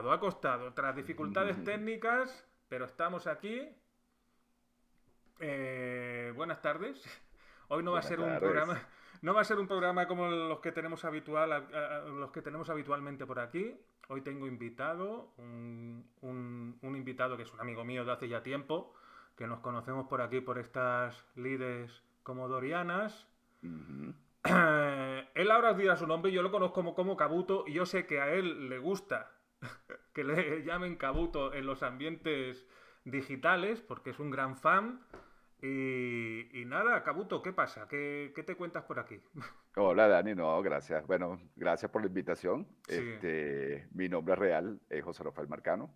ha costado. Tras dificultades técnicas, pero estamos aquí. Buenas tardes. Hoy no va a Buenas ser un tardes. programa, no va a ser un programa como los que tenemos los que tenemos habitualmente por aquí. Hoy tengo invitado, un invitado que es un amigo mío de hace ya tiempo, que nos conocemos por aquí por estas lides comodorianas. Ujú. Él ahora os dirá su nombre, yo lo conozco como Kabuto y yo sé que a él le gusta que le llamen Kabuto en los ambientes digitales porque es un gran fan. Y nada, Kabuto, ¿qué pasa? ¿Qué te cuentas por aquí? Hola Dani, no, gracias. Bueno, gracias por la invitación. Sí, Mi nombre real es José Rafael Marcano,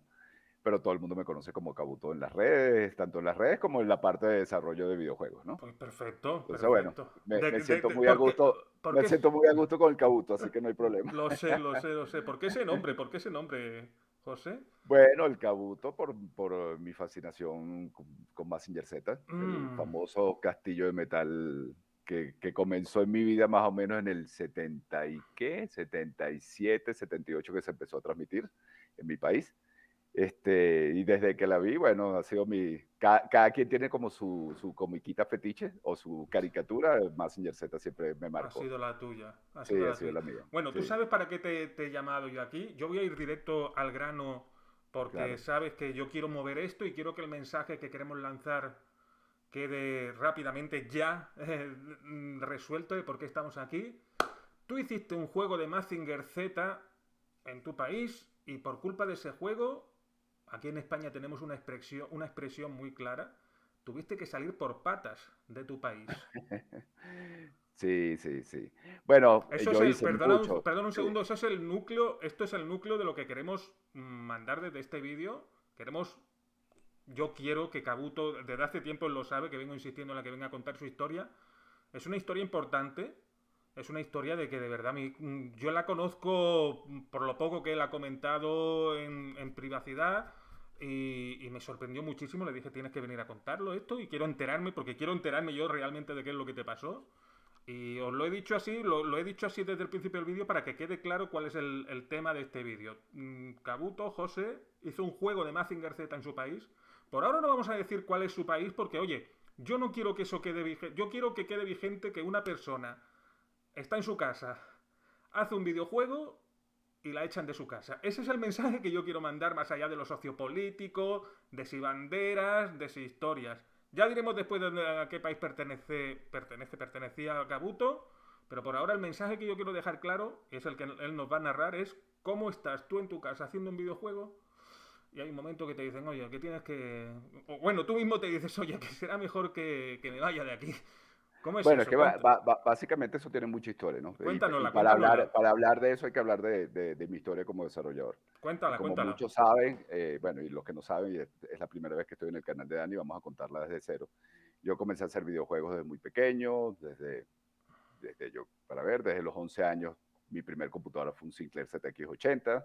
pero todo el mundo me conoce como Cabuto en las redes, tanto en las redes como en la parte de desarrollo de videojuegos, ¿no? pues perfecto, Entonces, bueno, perfecto. me siento muy a ¿Por qué? gusto, ¿Por me qué? siento muy a gusto con el Cabuto, así que no hay problema. Lo sé, lo sé, lo sé. ¿Por qué ese nombre? ¿Por qué ese nombre, José? Bueno, el Cabuto por mi fascinación con Mazinger Z, el Mm, famoso castillo de metal que comenzó en mi vida más o menos en el 70 y qué, 77, 78 que se empezó a transmitir en mi país. Y desde que la vi, bueno, ha sido cada quien tiene como su comiquita fetiche o su caricatura, Mazinger Z siempre me ha marcó. sido la tuya, ha Sí, sido ha la sido tuya. la mía. Bueno, ¿tú Sí, sabes para qué te he llamado yo aquí? Yo voy a ir directo al grano porque claro. sabes que yo quiero mover esto y quiero que el mensaje que queremos lanzar quede rápidamente ya resuelto de por qué estamos aquí. Tú hiciste un juego de Mazinger Z en tu país y por culpa de ese juego, aquí en España tenemos una expresión muy clara, tuviste que salir por patas de tu país. Sí, sí, sí. Bueno, Eso es yo el, hice mucho. perdona un Sí. segundo, eso es el núcleo, esto es el núcleo de lo que queremos mandar desde este vídeo. Yo quiero que Kabuto, desde hace tiempo él lo sabe, que vengo insistiendo en la que venga a contar su historia. Es una historia importante, es una historia de que de verdad yo la conozco por lo poco que él ha comentado en privacidad y me sorprendió muchísimo. Le dije, tienes que venir a contarlo esto y quiero enterarme, porque quiero enterarme yo realmente de qué es lo que te pasó. Y os lo he dicho así, lo he dicho así desde el principio del vídeo para que quede claro cuál es el tema de este vídeo. Kabuto, José, hizo un juego de Mazinger Z en su país. Por ahora no vamos a decir cuál es su país porque, oye, yo no quiero que eso quede vigente. Yo quiero que quede vigente que una persona está en su casa, hace un videojuego y la echan de su casa. Ese es el mensaje que yo quiero mandar más allá de lo sociopolítico, de si banderas, de si historias. Ya diremos después de a qué país pertenecía a Kabuto, pero por ahora el mensaje que yo quiero dejar claro, y es el que él nos va a narrar, es cómo estás tú en tu casa haciendo un videojuego y hay un momento que te dicen, oye, que tienes que... O, bueno, tú mismo te dices, oye, que será mejor que me vaya de aquí. ¿Cómo es Bueno, es eso? que básicamente eso tiene mucha historia, ¿no? Y Cuéntanosla, para cuéntanosla. para hablar de eso hay que hablar de mi historia como desarrollador. Y Cuéntala, como cuéntala. muchos saben, bueno, y los que no saben, y es la primera vez que estoy en el canal de Dani, vamos a contarla desde cero. Yo comencé a hacer videojuegos desde muy pequeño, desde los 11 años, mi primer computadora fue un Sinclair ZX80.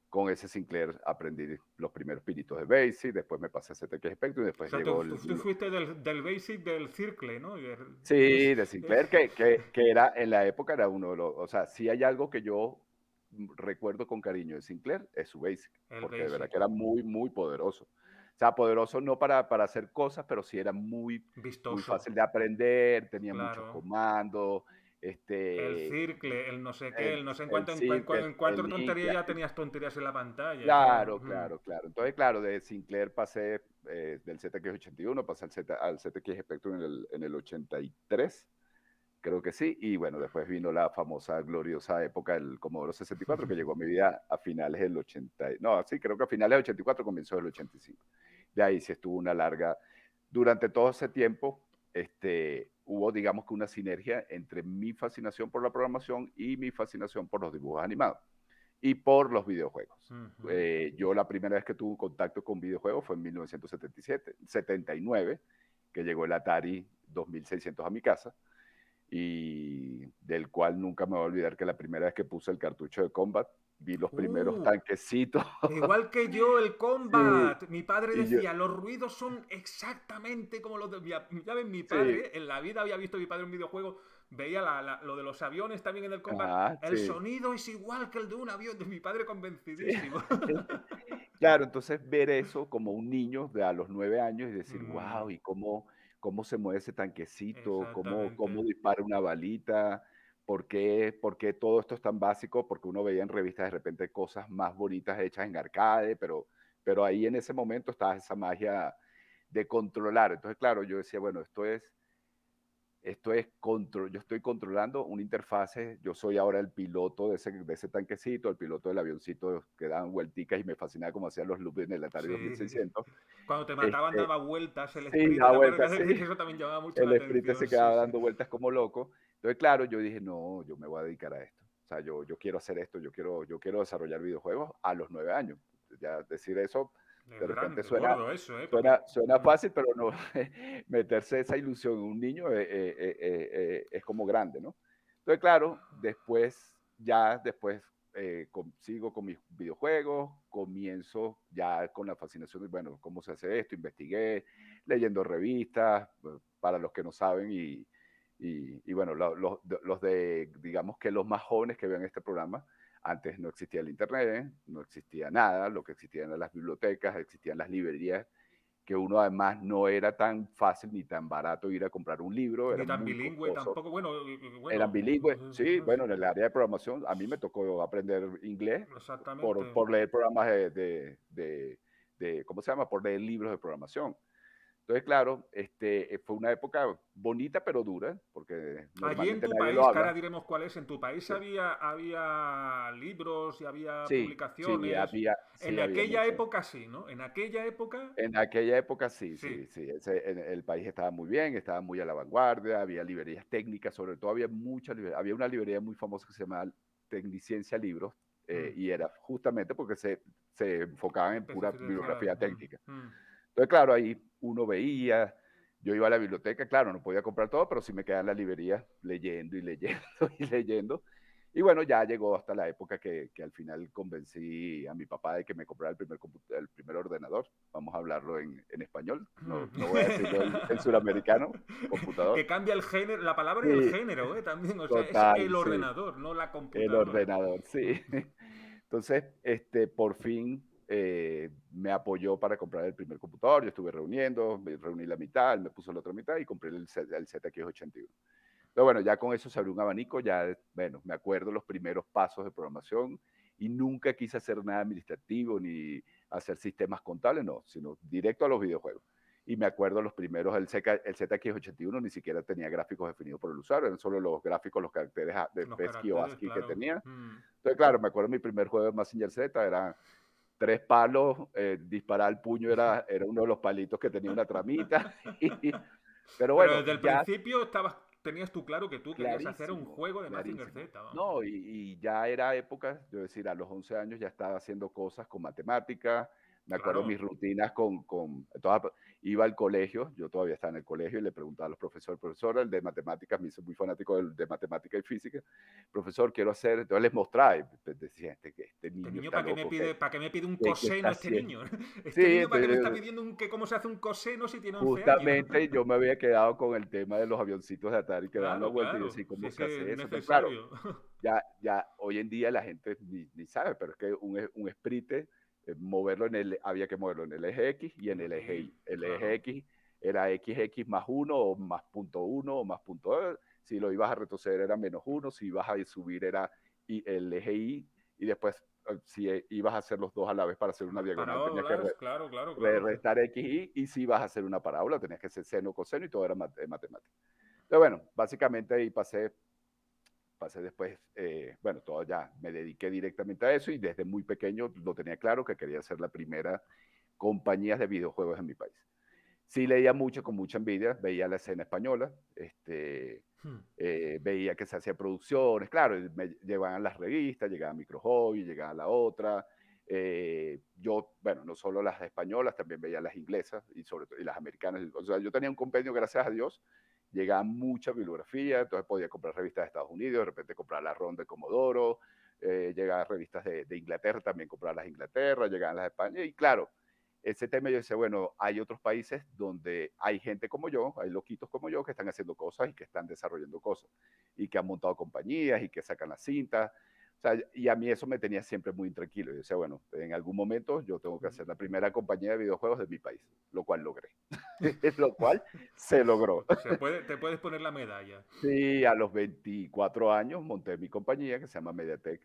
Con ese Sinclair aprendí los primeros pinitos de BASIC, después me pasé a ZX Spectrum y O después sea, llegó tú fuiste del Basic del Circle, ¿no? Sí, de Sinclair, que era, en la época era uno de los, o sea, si hay algo que yo recuerdo con cariño de Sinclair, es su Basic, El porque de verdad Basic. que era muy, muy poderoso. O sea, poderoso no para hacer cosas, pero sí era muy, muy Vistoso. fácil de aprender, tenía muchos Claro. comandos, El este, Circle, el no sé qué, el no sé en el cuánto, Circle, en el cuatro tonterías Ninja, ya tenías tonterías en la pantalla. Eso. claro, claro, claro. Entonces, claro, de Sinclair pasé del ZX81, pasé al ZX Spectrum en el 83, creo que sí, y bueno, después vino la famosa, gloriosa época del Commodore 64, que llegó a mi vida a finales del 80, no, sí, creo que a finales del 84, comienzos del 85. De ahí sí estuvo una larga, durante todo ese tiempo, hubo, digamos que una sinergia entre mi fascinación por la programación y mi fascinación por los dibujos animados y por los videojuegos. Ujú. Yo la primera vez que tuve un contacto con videojuegos fue en 1979, que llegó el Atari 2600 a mi casa, y del cual nunca me voy a olvidar que la primera vez que puse el cartucho de Combat, vi los primeros Uh, tanquecitos. Igual que yo, el Sí, Combat. Mi padre y yo, decía, los ruidos son exactamente como los de... Ya ven, mi sí, padre, en la vida había visto a mi padre un videojuego, veía lo de los aviones también en el combate. Ajá, El sí, sonido es igual que el de un avión, de mi padre sí. convencidísimo. Claro, entonces ver eso como un niño de a los 9 años y decir: Mm, "Guau, ¿y cómo se mueve ese tanquecito? ¿Cómo exactamente. dispara una balita? ¿Por qué todo esto es tan básico?". Porque uno veía en revistas de repente cosas más bonitas hechas en arcade, pero ahí en ese momento estaba esa magia de controlar. Entonces, claro, yo decía: "Bueno, yo estoy controlando una interfase, yo soy ahora el piloto de ese tanquecito, el piloto del avioncito que daban vuelticas y me fascinaba cómo hacían los loops en el Atari Sí. 2600". Cuando te mataban Este, daba vueltas el sí, sprite, da ¿te acuerdas? vuelta, sí, Que eso también llamaba mucho la el sprite atención, se sí, quedaba sí. dando vueltas como loco. Entonces, claro, yo dije: "No, yo me voy a dedicar a esto". O sea, yo quiero hacer esto, yo quiero desarrollar videojuegos a los 9 años. Ya decir eso de Es repente grande, suena gordo eso, ¿eh? Porque... suena fácil, pero no, meterse esa ilusión en un niño, es como grande, ¿no? Entonces, claro, después, sigo con mis videojuegos, comienzo ya con la fascinación de, bueno, ¿cómo se hace esto? Investigué, leyendo revistas, para los que no saben, y bueno, digamos que los más jóvenes que vean este programa, antes no existía el Internet, no existía nada, lo que existían eran las bibliotecas, existían las librerías, que uno además no era tan fácil ni tan barato ir a comprar un libro, era Ni tan muy bilingüe costoso. tampoco. Bueno, Eran bueno, bilingües, sí, bueno, en el área de programación a mí me tocó aprender inglés por, exactamente. por leer programas ¿cómo se llama? Por leer libros de programación. Entonces, claro, fue una época bonita pero dura, porque Allí en normalmente tu nadie lo país, que ahora habla. diremos cuál es, en tu país Sí, había libros y había sí, sí, publicaciones. En sí, había aquella mucho. época sí, ¿no? En aquella época En aquella época sí, sí. sí, sí. El país estaba muy bien, estaba muy a la vanguardia, había librerías técnicas, sobre todo había muchas librerías. Había una librería muy famosa que se llamaba Tecniciencia Libros, Mm. y era justamente porque se enfocaban en pura Especializadas. bibliografía técnica. Mm, mm. Entonces, claro, ahí uno veía, yo iba a la biblioteca, claro, no podía comprar todo, pero sí me quedaba en la librería leyendo y leyendo y leyendo. Y bueno, ya llegó hasta la época que al final convencí a mi papá de que me comprara el primer ordenador. Vamos a hablarlo en español, no, no voy a decirlo en suramericano, computador. Que cambia el género, la palabra y el Sí, género, ¿eh? También, o sea, es total, el sí, ordenador, no la el computadora. ordenador, sí. Entonces, por fin, me apoyó para comprar el primer computador. Yo estuve reuní la mitad, él me puso la otra mitad y compré el ZX81. Pero bueno, ya con eso se abrió un abanico, ya, bueno, me acuerdo los primeros pasos de programación y nunca quise hacer nada administrativo ni hacer sistemas contables, no, sino directo a los videojuegos. Y me acuerdo los primeros, el ZX81 ni siquiera tenía gráficos definidos por el usuario, eran solo los gráficos, los caracteres de Los PESCI o caracteres, ASCII que claro. tenía. Mm. Entonces, claro, me acuerdo mi primer juego de Mazinger Z, eran 3 palos, disparar al puño era uno de los palitos que tenía una tramita. Pero Pero bueno, desde el ya principio tenías tú claro que tú querías hacer un clarísimo, juego de Mazinger clarísimo. Z, vamos. No, y ya era época, yo decir, a los 11 años ya estaba haciendo cosas con matemáticas, me acuerdo Claro. mis rutinas iba al colegio, yo todavía estaba en el colegio y le preguntaba a los profesores, profesor, el de matemáticas, me hice muy fanático de matemática y física, profesor, quiero hacer, entonces les mostraba, y decía, este Este niño niño, está loco, ¿qué, para qué me pide un qué está coseno este haciendo? niño? Sí, Este niño, ¿para qué me está entonces, pidiendo cómo se hace un coseno si tiene 11 años? justamente yo me había quedado con el tema de los avioncitos de Atari que daban la Claro, vuelta y yo claro. decía, Si ¿cómo es se que es hace eso? Entonces, claro, necesario. ya hoy en día la gente ni sabe, pero es que un sprite, había que moverlo en el eje X y en En el eje aquí, Y. El eje claro. X era XX más uno o más punto uno o más punto 2. Si lo ibas a retroceder era -1, si ibas a subir era el eje Y, y después si ibas a hacer los dos a la vez para hacer una Las diagonal tenías que parábolas, claro, claro, claro. restar X, Y si ibas a hacer una parábola tenías que hacer seno, coseno y todo era matemática. Pero bueno, básicamente ahí pasé después, bueno, todo ya, me dediqué directamente a eso y desde muy pequeño lo tenía claro que quería ser la primera compañía de videojuegos en mi país. Sí leía mucho, con mucha envidia, veía la escena española, Hmm. veía que se hacían producciones, claro, me llegaban las revistas, llegaba Micro Hobby, llegaba la otra. Yo, bueno, no solo las españolas, también veía las inglesas y sobre todo y las americanas. O sea, yo tenía un compendio, gracias a Dios, llegaba mucha bibliografía, entonces podía comprar revistas de Estados Unidos, de repente comprar la Ronda de Comodoro, llegaban revistas de Inglaterra, también comprar las de Inglaterra, llegaban las de España, y claro, ese tema yo decía, bueno, hay otros países donde hay gente como yo, hay loquitos como yo que están haciendo cosas y que están desarrollando cosas y que han montado compañías y que sacan las cintas. O sea, y a mí eso me tenía siempre muy intranquilo. Yo decía, bueno, en algún momento yo tengo que hacer la primera compañía de videojuegos de mi país, lo cual logré. Lo cual se logró. Te puedes poner la medalla. Sí, a los 24 años monté mi compañía que se llama Mediatek.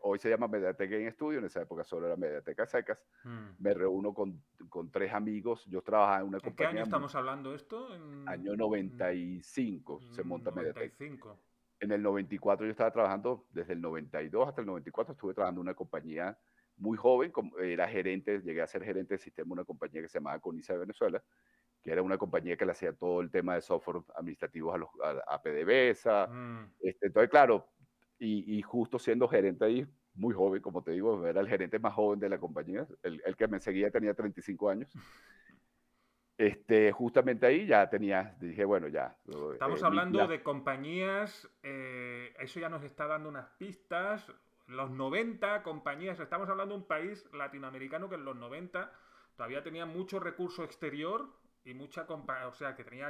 Hoy se llama Mediatek en Estudio, en esa época solo era Mediatek a secas. Mm. Me reúno con 3 amigos. Yo trabajaba en una ¿En qué año compañía, estamos hablando esto? año 95 se monta Mediatek. 95. En el 94 yo estaba trabajando, desde el 92 hasta el 94 estuve trabajando en una compañía muy joven, era gerente, llegué a ser gerente de sistema de una compañía que se llamaba Conisa de Venezuela, que era una compañía que le hacía todo el tema de software administrativos a PDVSA. Mm. Entonces, claro, y justo siendo gerente ahí, muy joven, como te digo, era el gerente más joven de la compañía, el que me seguía tenía 35 años. Justamente ahí ya tenía, dije, bueno, ya. Estamos hablando de compañías, eso ya nos está dando unas pistas. Los 90 compañías, estamos hablando de un país latinoamericano que en los 90 todavía tenía mucho recurso exterior y mucha o sea, que tenía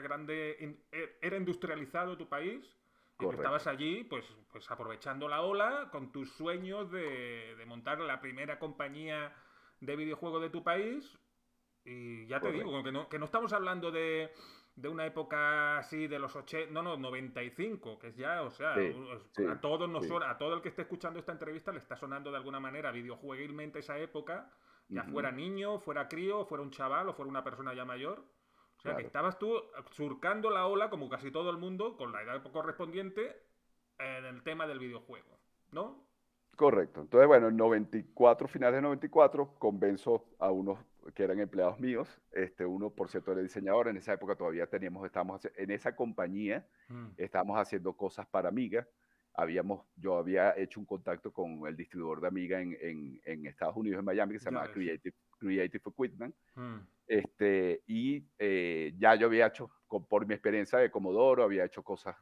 era industrializado tu país y tú estabas Correcto. allí pues aprovechando la ola con tus sueños de montar la primera compañía de videojuegos de tu país y ya te digo, Correcto. que no estamos hablando de una época así de los 80, no, 95, que es ya, o sea, Sí, sí, a todos nos sí. suena, a todo el que esté escuchando esta entrevista le está sonando de alguna manera videojueguilmente esa época, ya fuera Ujú, niño, fuera crío, fuera un chaval o fuera una persona ya mayor. O sea, que claro. estabas tú surcando la ola, como casi todo el mundo, con la edad correspondiente, en el tema del videojuego, ¿no? Correcto. Entonces, bueno, en 94, finales de 94, convenzo a unos que eran empleados míos. Uno, por cierto, era diseñador. En esa época todavía en esa compañía, Mm, estábamos haciendo cosas para Amiga. Yo había hecho un contacto con el distribuidor de Amiga en Estados Unidos, en Miami, que se ya llamaba ves. Creative Equipment. Mm, Ya yo había hecho, por mi experiencia de Comodoro, había hecho cosas,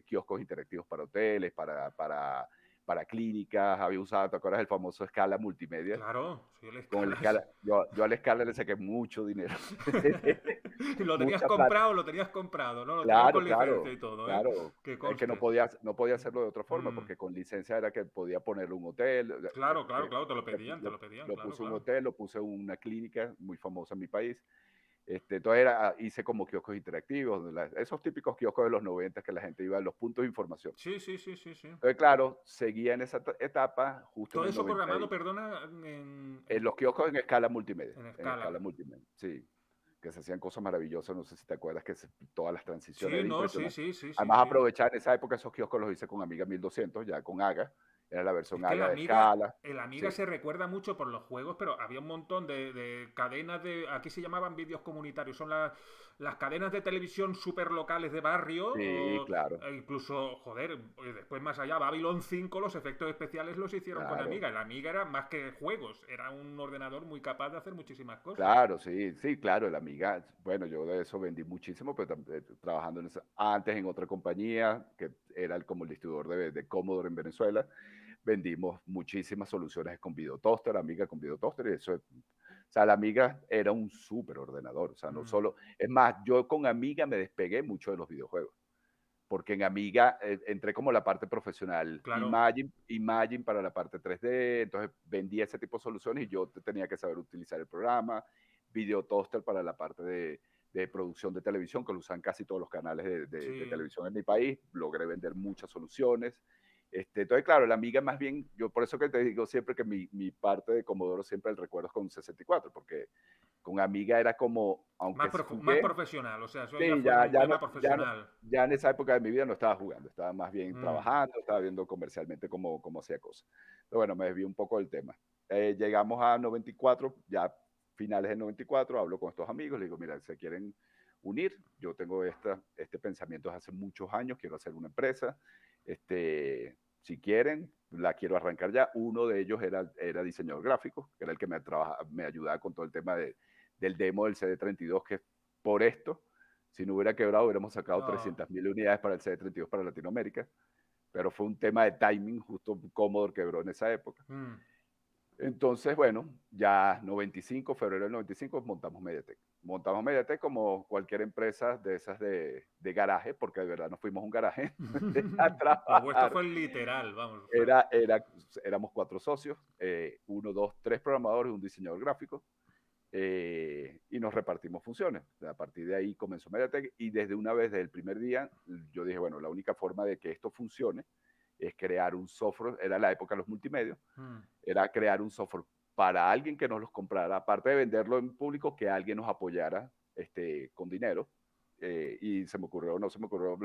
kioscos interactivos para hoteles, para clínicas, había usado, ¿te acuerdas del famoso Scala Multimedia? claro, si el Con el escalas. Scala, yo al Scala le saqué mucho dinero, mucha plata. Lo tenías comprado, ¿no? Lo tenías Claro, con licencia claro, y todo, ¿eh? claro. Que Es que conste. no podía hacerlo de otra forma, Mm, porque con licencia era que podía ponerle un hotel. claro, claro, claro, te Lo, lo pedían, lo claro, puse un claro. hotel, lo puse una clínica muy famosa en mi país. Entonces hice como kioscos interactivos, esos típicos kioscos de los 90 que la gente iba a los puntos de información. Sí, sí, sí, sí, sí. Entonces, claro, seguía en esa etapa justo en Todo el eso 90, programado, perdona, en los kioscos en en escala escala. multimedia, sí, que se hacían cosas maravillosas, no sé si te acuerdas que todas las transiciones Sí, eran no, sí, impresionantes. sí, sí, sí, Además, sí. aprovechar en esa época esos kioscos los hice con Amiga 1200, ya con AGA, era la Es versión que AGA de escala, el Amiga sí, se recuerda mucho por los juegos, pero había un montón de cadenas de. Aquí se llamaban vídeos comunitarios. Son las cadenas de televisión super locales de barrio. sí, O claro, incluso, joder, después más allá, Babylon 5, los efectos especiales los hicieron con claro. Amiga. El Amiga era más que juegos, era un ordenador muy capaz de hacer muchísimas cosas. Claro, sí, sí, claro, el Amiga, bueno, yo de eso vendí muchísimo, pero trabajando antes en otra compañía, que era como el distribuidor de Commodore en Venezuela, vendimos muchísimas soluciones con Video Toaster, Amiga con Video Toaster, y eso, o sea, la Amiga era un súper ordenador, o sea, no Mm, solo, es más, yo con Amiga me despegué mucho de los videojuegos, porque en Amiga entré como la parte profesional, claro. Imagine para la parte 3D, entonces vendía ese tipo de soluciones y yo tenía que saber utilizar el programa, Video Toaster para la parte de producción de televisión, que lo usan casi todos los canales de Sí. televisión en mi país, logré vender muchas soluciones. Entonces, claro, la Amiga más bien, yo por eso que te digo siempre que mi parte de Comodoro siempre el recuerdo es con 64, porque con Amiga era como, aunque Más jugué, profesional, o sea, eso ya sí, fue un tema profesional. ya en esa época de mi vida no estaba jugando, estaba más bien Mm, trabajando, estaba viendo comercialmente cómo hacía cosas. Pero bueno, me desvié un poco del tema. Llegamos a 94, ya finales del 94, hablo con estos amigos, les digo, mira, se quieren unir, yo tengo este pensamiento desde hace muchos años, quiero hacer una empresa, si quieren, la quiero arrancar ya. Uno de ellos era diseñador gráfico, que era el que me ayudaba con todo el tema del demo del CD32, que por esto, si no hubiera quebrado, hubiéramos sacado no. 300.000 unidades para el CD32 para Latinoamérica, pero fue un tema de timing, justo Commodore quebró en esa época. Mm. Entonces, bueno, ya 95, febrero del 95, montamos Mediatek. Montamos Mediatek como cualquier empresa de esas de garaje, porque de verdad nos fuimos a un garaje a Lo vuestro trabajar. fue literal, vamos. O sea, Éramos 4 socios, uno, dos, tres programadores y un diseñador gráfico, y nos repartimos funciones. A partir de ahí comenzó Mediatek y desde una vez, desde el primer día, yo dije, bueno, la única forma de que esto funcione es crear un software, era la época de los multimedios, mm. era crear un software para alguien que nos los comprara, aparte de venderlo en público, que alguien nos apoyara con dinero. Y se me ocurrió, no se me ocurrió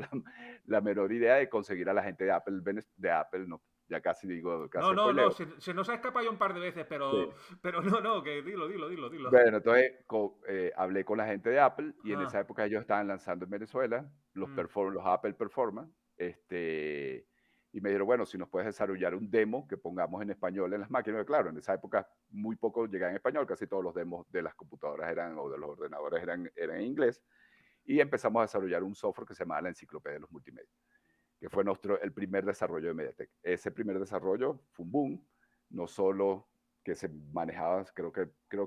la menor idea de conseguir a la gente de Apple, no, ya casi digo, No, casi no, no, spoileo. se nos ha escapado ya un par de veces, Sí. pero no, no, que dilo. Bueno, entonces hablé con la gente de Apple y en esa Ah, época ellos estaban lanzando en Venezuela mm, los Apple Performance, y me dijeron, bueno, si nos puedes desarrollar un demo que pongamos en español en las máquinas. Claro, en esa época muy poco llegaban en español, casi todos los demos de las computadoras o de los ordenadores eran en inglés, y empezamos a desarrollar un software que se llamaba la Enciclopedia de los Multimedia, que fue el primer desarrollo de Mediatek. Ese primer desarrollo fue un boom, no solo que se manejaba, creo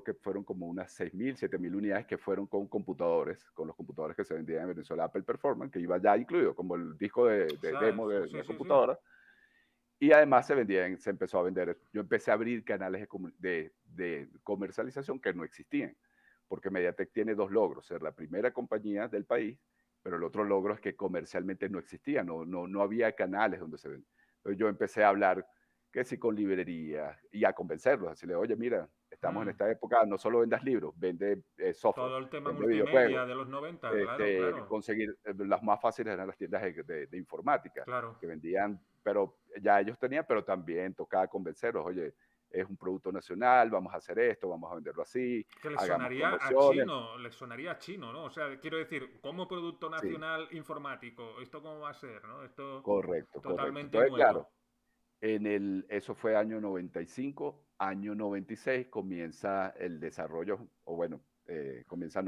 que fueron como unas 6.000, 7.000 unidades que fueron con los computadores que se vendían en Venezuela, Apple Performance, que iba ya incluido como el disco de demo de sí, la sí, sí. computadora. Y además se empezó a vender. Yo empecé a abrir canales de comercialización que no existían, porque Mediatek tiene dos logros: ser la primera compañía del país, pero el otro logro es que comercialmente no existía, no había canales donde se vende. Entonces yo empecé a hablar, que sí, con librerías y a convencerlos, a decirle, oye, mira, estamos en Mm. esta época, no solo vendas libros, vende software, Todo el tema vende multimedia videojuegos. de los 90, claro, claro, Conseguir las más fáciles eran las tiendas de informática, claro. que vendían, pero ya ellos tenían, pero también tocaba convencerlos, oye, es un producto nacional, vamos a hacer esto, vamos a venderlo así, Que hagamos promociones. les sonaría a chino, ¿no? O sea, quiero decir, como producto Sí, nacional informático, ¿esto cómo va a ser, no? Esto correcto, correcto. totalmente Entonces, nuevo. claro, eso fue año 95, año 96 comienza el desarrollo, o bueno, comenzó,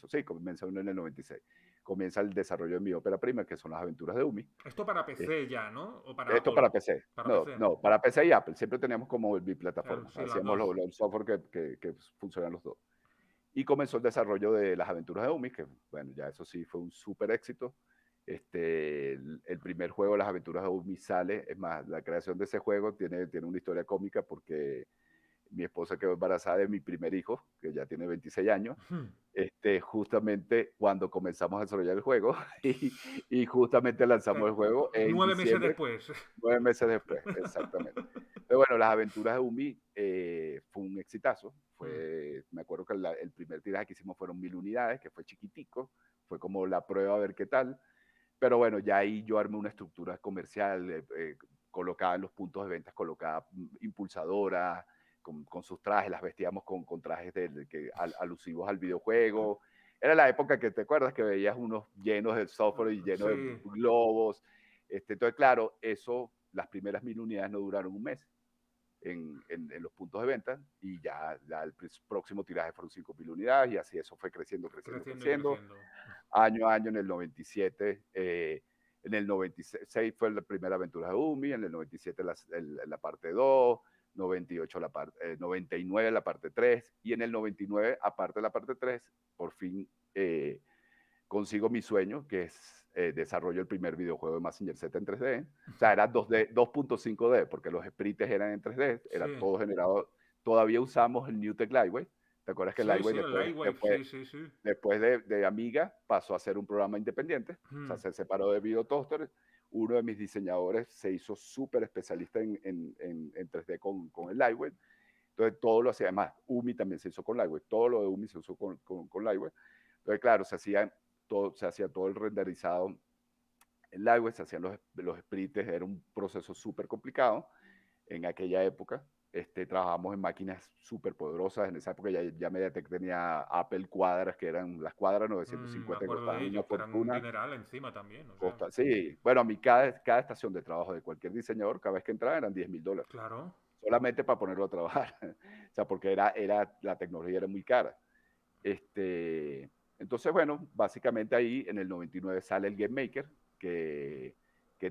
sí, comenzó en el 96. Comienza el desarrollo de mi ópera prima, que son las aventuras de Umi. Esto para PC ya, ¿no? O para Esto Apple. para PC. Para No, PC. no, para PC y Apple. Siempre teníamos como Claro, biplataformas. sí, las Hacíamos dos. el software que funcionan los dos. Y comenzó el desarrollo de las aventuras de Umi, que bueno, ya eso sí fue un súper éxito. El primer juego, Las aventuras de Umi, sale. Es más, la creación de ese juego tiene una historia cómica porque mi esposa quedó embarazada de mi primer hijo, que ya tiene 26 años, justamente cuando comenzamos a desarrollar el juego y justamente lanzamos el Claro, juego en 9 meses diciembre, después. 9 meses después, exactamente. Pero bueno, Las aventuras de Umi fue un exitazo. Me acuerdo que el primer tiraje que hicimos fueron 1.000 unidades, que fue chiquitico, fue como la prueba a ver qué tal. Pero bueno, ya ahí yo armé una estructura comercial, colocada en los puntos de ventas, colocada impulsadoras, con sus trajes, las vestíamos con trajes alusivos al videojuego. Era la época que te acuerdas que veías unos llenos de software y llenos de Sí, globos. Entonces, claro, las primeras 1.000 unidades no duraron un mes en los puntos de venta y ya el próximo tiraje fueron 5.000 unidades y así eso fue creciendo, creciendo, creciendo y creciendo creciendo. año a año. En el 97, en el 96 fue la primera aventura de Umi, en el 97 la parte 2, 98 99 la parte 3, y en el 99, aparte de la parte 3, por fin consigo mi sueño, que es desarrollo el primer videojuego de Mazinger Z en 3D. O sea, era 2D, 2.5D, porque los sprites eran en 3D, era Sí, todo generado. Todavía usamos el NewTek Lightweight. ¿Te acuerdas que el sí, Lightweight sí, el Lightwave, sí, sí, sí. después de Amiga pasó a ser un programa independiente? O sea, se separó de Video Toaster. Uno de mis diseñadores se hizo súper especialista en 3D con el Lightweight. Entonces todo lo hacía, además Umi también se hizo con Lightweight, todo lo de Umi se usó con Lightweight. Entonces claro, se hacía todo el renderizado en Lightweight, se hacían los sprites, era un proceso súper complicado en aquella época. Trabajamos en máquinas súper poderosas. En esa época ya Mediatek tenía Apple cuadras, que eran las cuadras Me 950 que acuerdo de costaban una ellos, que eran un fortuna. dineral encima también, o sea, Sí, bueno, a mí cada estación de trabajo de cualquier diseñador, cada vez que entraba eran $10.000 claro. solamente para ponerlo a trabajar. O sea, porque la tecnología era muy cara. Entonces, bueno, básicamente ahí en el 99 sale el Game Maker, que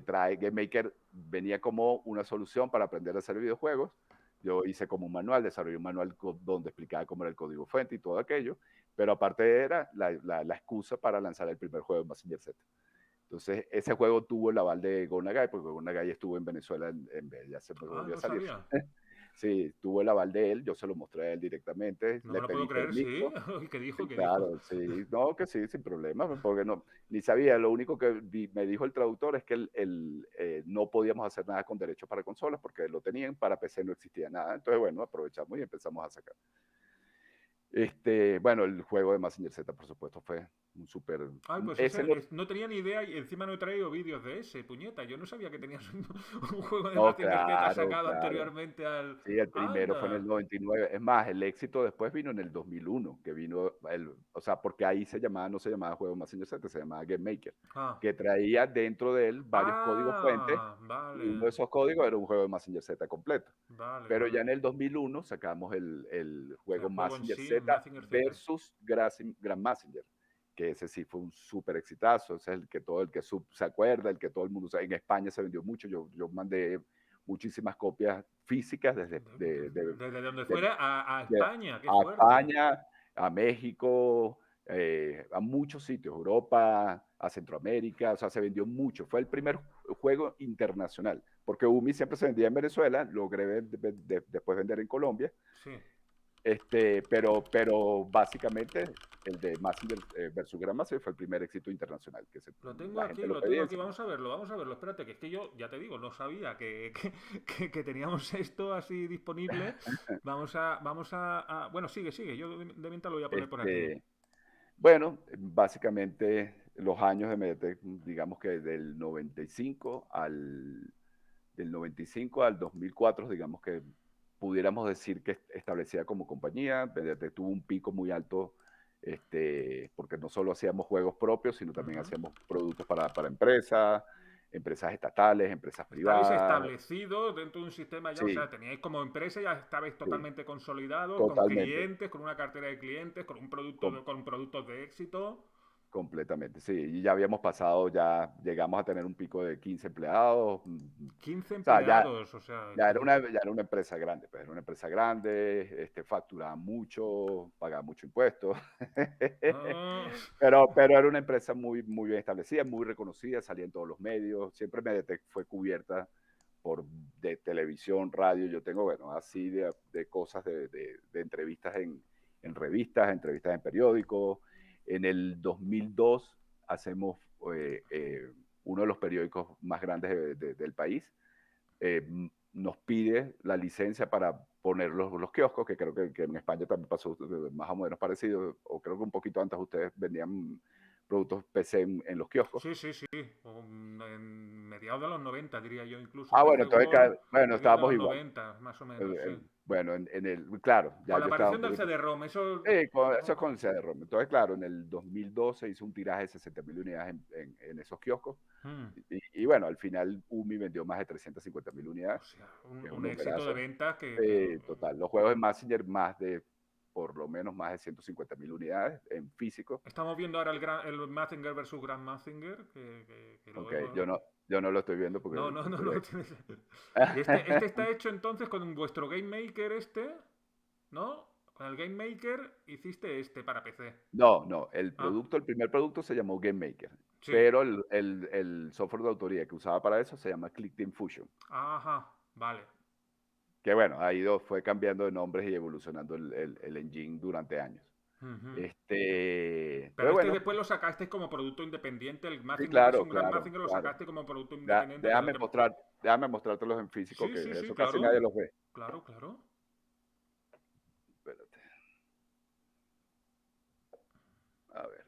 trae Game Maker, venía como una solución para aprender a hacer videojuegos, yo hice como un manual, desarrollé un manual donde explicaba cómo era el código fuente y todo aquello, pero aparte era la excusa para lanzar el primer juego de Mazinger Z. Entonces, ese juego tuvo el aval de Go Nagai, porque Go Nagai estuvo en Venezuela en vez, ya se me Ah, volvió a no salir. sabía. Sí, tuvo el aval de él, yo se lo mostré a él directamente, No me le lo puedo pedí creer, sí. permiso. ¿Qué dijo? Sí, ¿Qué dijo? claro, sí, no, que sí, sin problema, porque no, ni sabía, lo único que me dijo el traductor es que no podíamos hacer nada con derechos para consolas porque lo tenían, para PC no existía nada, entonces bueno, aprovechamos y empezamos a sacar. Bueno, el juego de Mazinger Z, por supuesto, fue un súper... Ay, pues Ese ese no, no tenía ni idea y encima no he traído vídeos de ese, puñeta. Yo no sabía que tenías un juego de no, Mazinger Z claro, sacado claro. anteriormente al... Sí, el primero fue en el ¡Anda! 99. Es más, el éxito después vino en el 2001, que vino, o sea, porque ahí no se llamaba Juego Mazinger Z, se llamaba Game Maker, Ah, que traía dentro de él varios códigos fuentes, y uno de vale. esos códigos era un juego de Mazinger Z completo. Vale, Pero ya vale. en el 2001 sacamos el El juego juego en Mazinger sí, Z Mazinger Z. versus Grand Mazinger, que ese sí fue un súper exitazo, ese es el que se acuerda, el que todo el mundo sabe. En España se vendió mucho, yo mandé muchísimas copias físicas Desde donde de- fuera a de- España, qué a fuerte. España, a México, a muchos sitios, Europa, a Centroamérica, o sea, se vendió mucho. Fue el primer juego internacional, porque UMI siempre se vendía en Venezuela, logré después vender en Colombia, Sí. pero básicamente el de Mazinger versus Grandmaster fue el primer éxito internacional, la gente lo Lo pedía tengo y aquí, vamos a verlo. Espérate, que es que yo, ya te digo, no sabía que teníamos esto así disponible. Bueno, sigue, sigue, yo de mientras lo voy a poner por aquí. este, Bueno, básicamente los años de Mediatek, digamos que del 95 al 2004, digamos que pudiéramos decir que establecida como compañía. Mediatek tuvo un pico muy alto, porque no solo hacíamos juegos propios, sino también Ujú. hacíamos productos para empresas, empresas estatales, empresas Estabais privadas. establecidos dentro de un sistema ya, o sea, Sí, teníais como empresa, ya estabais sí, totalmente consolidados, con totalmente. clientes, con una cartera de clientes, con un producto, Com- con productos de éxito. Completamente, sí. Y ya habíamos pasado, ya llegamos a tener un pico de 15 empleados. 15 O sea, empleados, o sea, ya era una empresa grande, pues era una empresa grande, facturaba mucho, pagaba mucho impuestos. ah, Pero era una empresa muy bien establecida, muy reconocida, salía en todos los medios. Siempre Mediatek fue cubierta de televisión, radio. Yo tengo, bueno, así de cosas de entrevistas en revistas, entrevistas en periódicos. En el 2002 hacemos uno de los periódicos más grandes del país. Nos pide la licencia para poner los kioscos, que creo que en España también pasó más o menos parecido, o creo que un poquito antes ustedes vendían productos PC en los kioscos. sí, sí, sí, en mediados de los 90 diría yo incluso, Ah, bueno, PC entonces, World, bueno, mediados de estábamos los igual. 90 más o menos, sí. Bueno, claro, ya Con la yo estaba aparición un del poquito. CD-ROM, eso... Eso es con el CD-ROM. Entonces, claro, en el 2012 se hizo un tiraje de 60.000 unidades en esos kioscos. Hmm. Bueno, al final UMI vendió más de 350.000 unidades, O sea, que es un un éxito de numerazo. ventas Total. Los juegos de Massinger, por lo menos más de 150.000 unidades en físico. Estamos viendo ahora el Mazinger versus Grand Mazinger, que lo Ok, vemos... yo no lo estoy viendo No, porque no, no, no tuve... lo tienes. Y este está hecho entonces con vuestro Game Maker este, ¿no? Con el Game Maker hiciste este para PC. No, Ah, el primer producto se llamó Game Maker, sí. pero el software de autoría que usaba para eso se llama ClickTeam Fusion, Ajá, vale. que bueno, fue cambiando de nombres y evolucionando el engine durante años. Ujú. Pero Entonces, este bueno, después lo sacaste como producto independiente, el sí, Mazinger claro, versus Grand claro, Mazinger lo claro. sacaste como producto independiente, que es el Déjame que... déjame mostrártelos en físico, Sí, que sí, sí, eso casi nadie claro. los ve. Claro, claro. Espérate, a ver,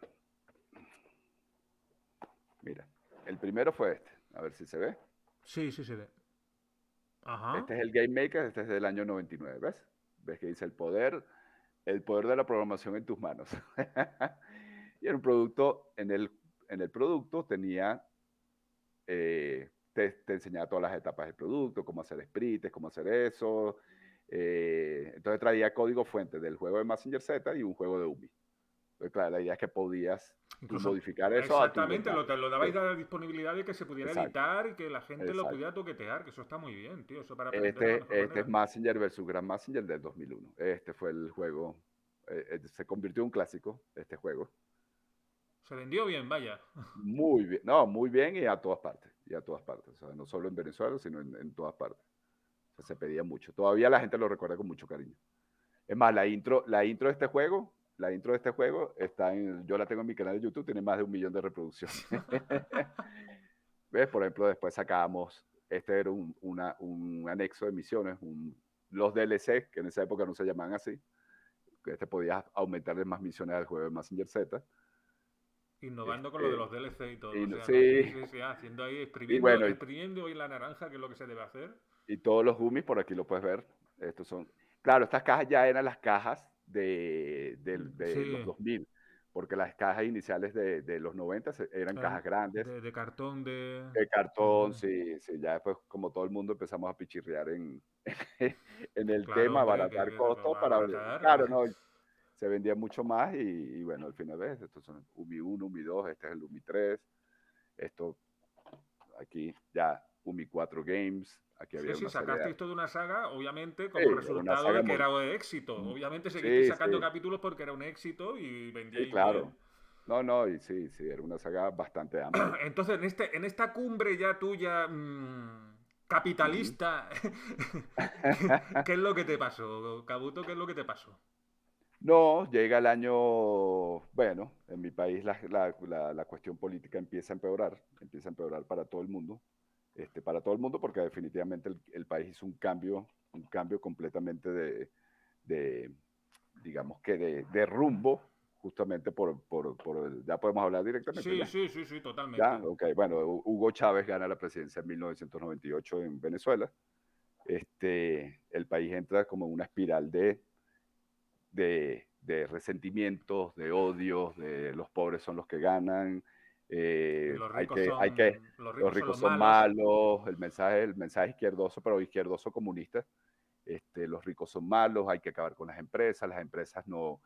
mira. El primero fue a ver si se ve. Sí, sí se ve. Ajá. Este es el Game Maker, este es del año 99, ¿ves? ¿Ves que dice el poder de la programación en tus manos? Y el producto, en el producto tenía, te enseñaba todas las etapas del producto, cómo hacer sprites, cómo hacer eso. Entonces traía código fuente del juego de Mazinger Z y un juego de UMI. Pues claro, la idea es que podías tú Incluso, modificar eso a tu exactamente, voluntad. lo Sí, dabais la disponibilidad de que se pudiera exacto, editar y que la gente lo pudiera exacto. toquetear, que eso está muy bien, tío, eso para aprender es la mejor Este es manera. Messenger versus Grand Messenger del 2001. Este fue el juego, se convirtió en un clásico, este juego. Se vendió bien, vaya. Muy bien, no, muy bien y a todas partes, y a todas partes. O sea, no solo en Venezuela, sino en todas partes. O sea, se pedía mucho. Todavía la gente lo recuerda con mucho cariño. Es más, la intro de este juego, está yo la tengo en mi canal de YouTube, tiene más de 1 millón de reproducciones. ¿Ves? Por ejemplo, después sacábamos, este era un anexo de misiones, los DLC, que en esa época no se llamaban así, que podías aumentarle más misiones al juego de Mazinger Z. Innovando con lo de Este, los DLC y todo, y, o sea, ¿no? Sí, sí, sí, sí, haciendo ahí, y bueno, exprimiendo hoy la naranja, que es lo que se debe hacer. y todos los gummies, por aquí lo puedes ver. Estos son, claro, estas cajas ya eran las cajas de los Sí, 2000, porque las cajas iniciales de los 90 eran eran cajas grandes, de cartón, de... de cartón, Ujú. sí, sí, ya después, como todo el mundo, empezamos a pichirrear en el Claro, tema, hombre, abaratar que costos va a para, abaratar. claro, no, se vendía mucho más y bueno, al final ves, estos son UMI 1, UMI 2, este es el UMI 3, esto aquí ya UMI 4 Games, aquí Sí, había sí, una serie de... sacasteis toda una saga, obviamente, Sí, como era una resultado saga de que muy... era de éxito. Obviamente seguisteis Sí, sacando sí, capítulos porque era un éxito y sí, vendíais claro. bien. No, no, y sí, sí, era una saga bastante amplia. Entonces, en esta cumbre ya tuya, Ujú. capitalista, ¿qué es lo que te pasó, Kabuto? ¿Qué es lo que te pasó? No, llega el año, bueno, en mi país la cuestión política empieza a empeorar para todo el mundo, para todo el mundo porque definitivamente el país hizo un cambio completamente de, digamos que de rumbo, justamente ya podemos hablar directamente, Sí, ya. sí, sí, sí, Ya, totalmente. ok, bueno, Hugo Chávez gana la presidencia en 1998 en Venezuela. El país entra como en una espiral de resentimientos, de odios, de los pobres son los que ganan, Y los los ricos son ricos los son malos. malos, el mensaje izquierdoso, pero izquierdoso comunista, los ricos son malos, hay que acabar con las empresas no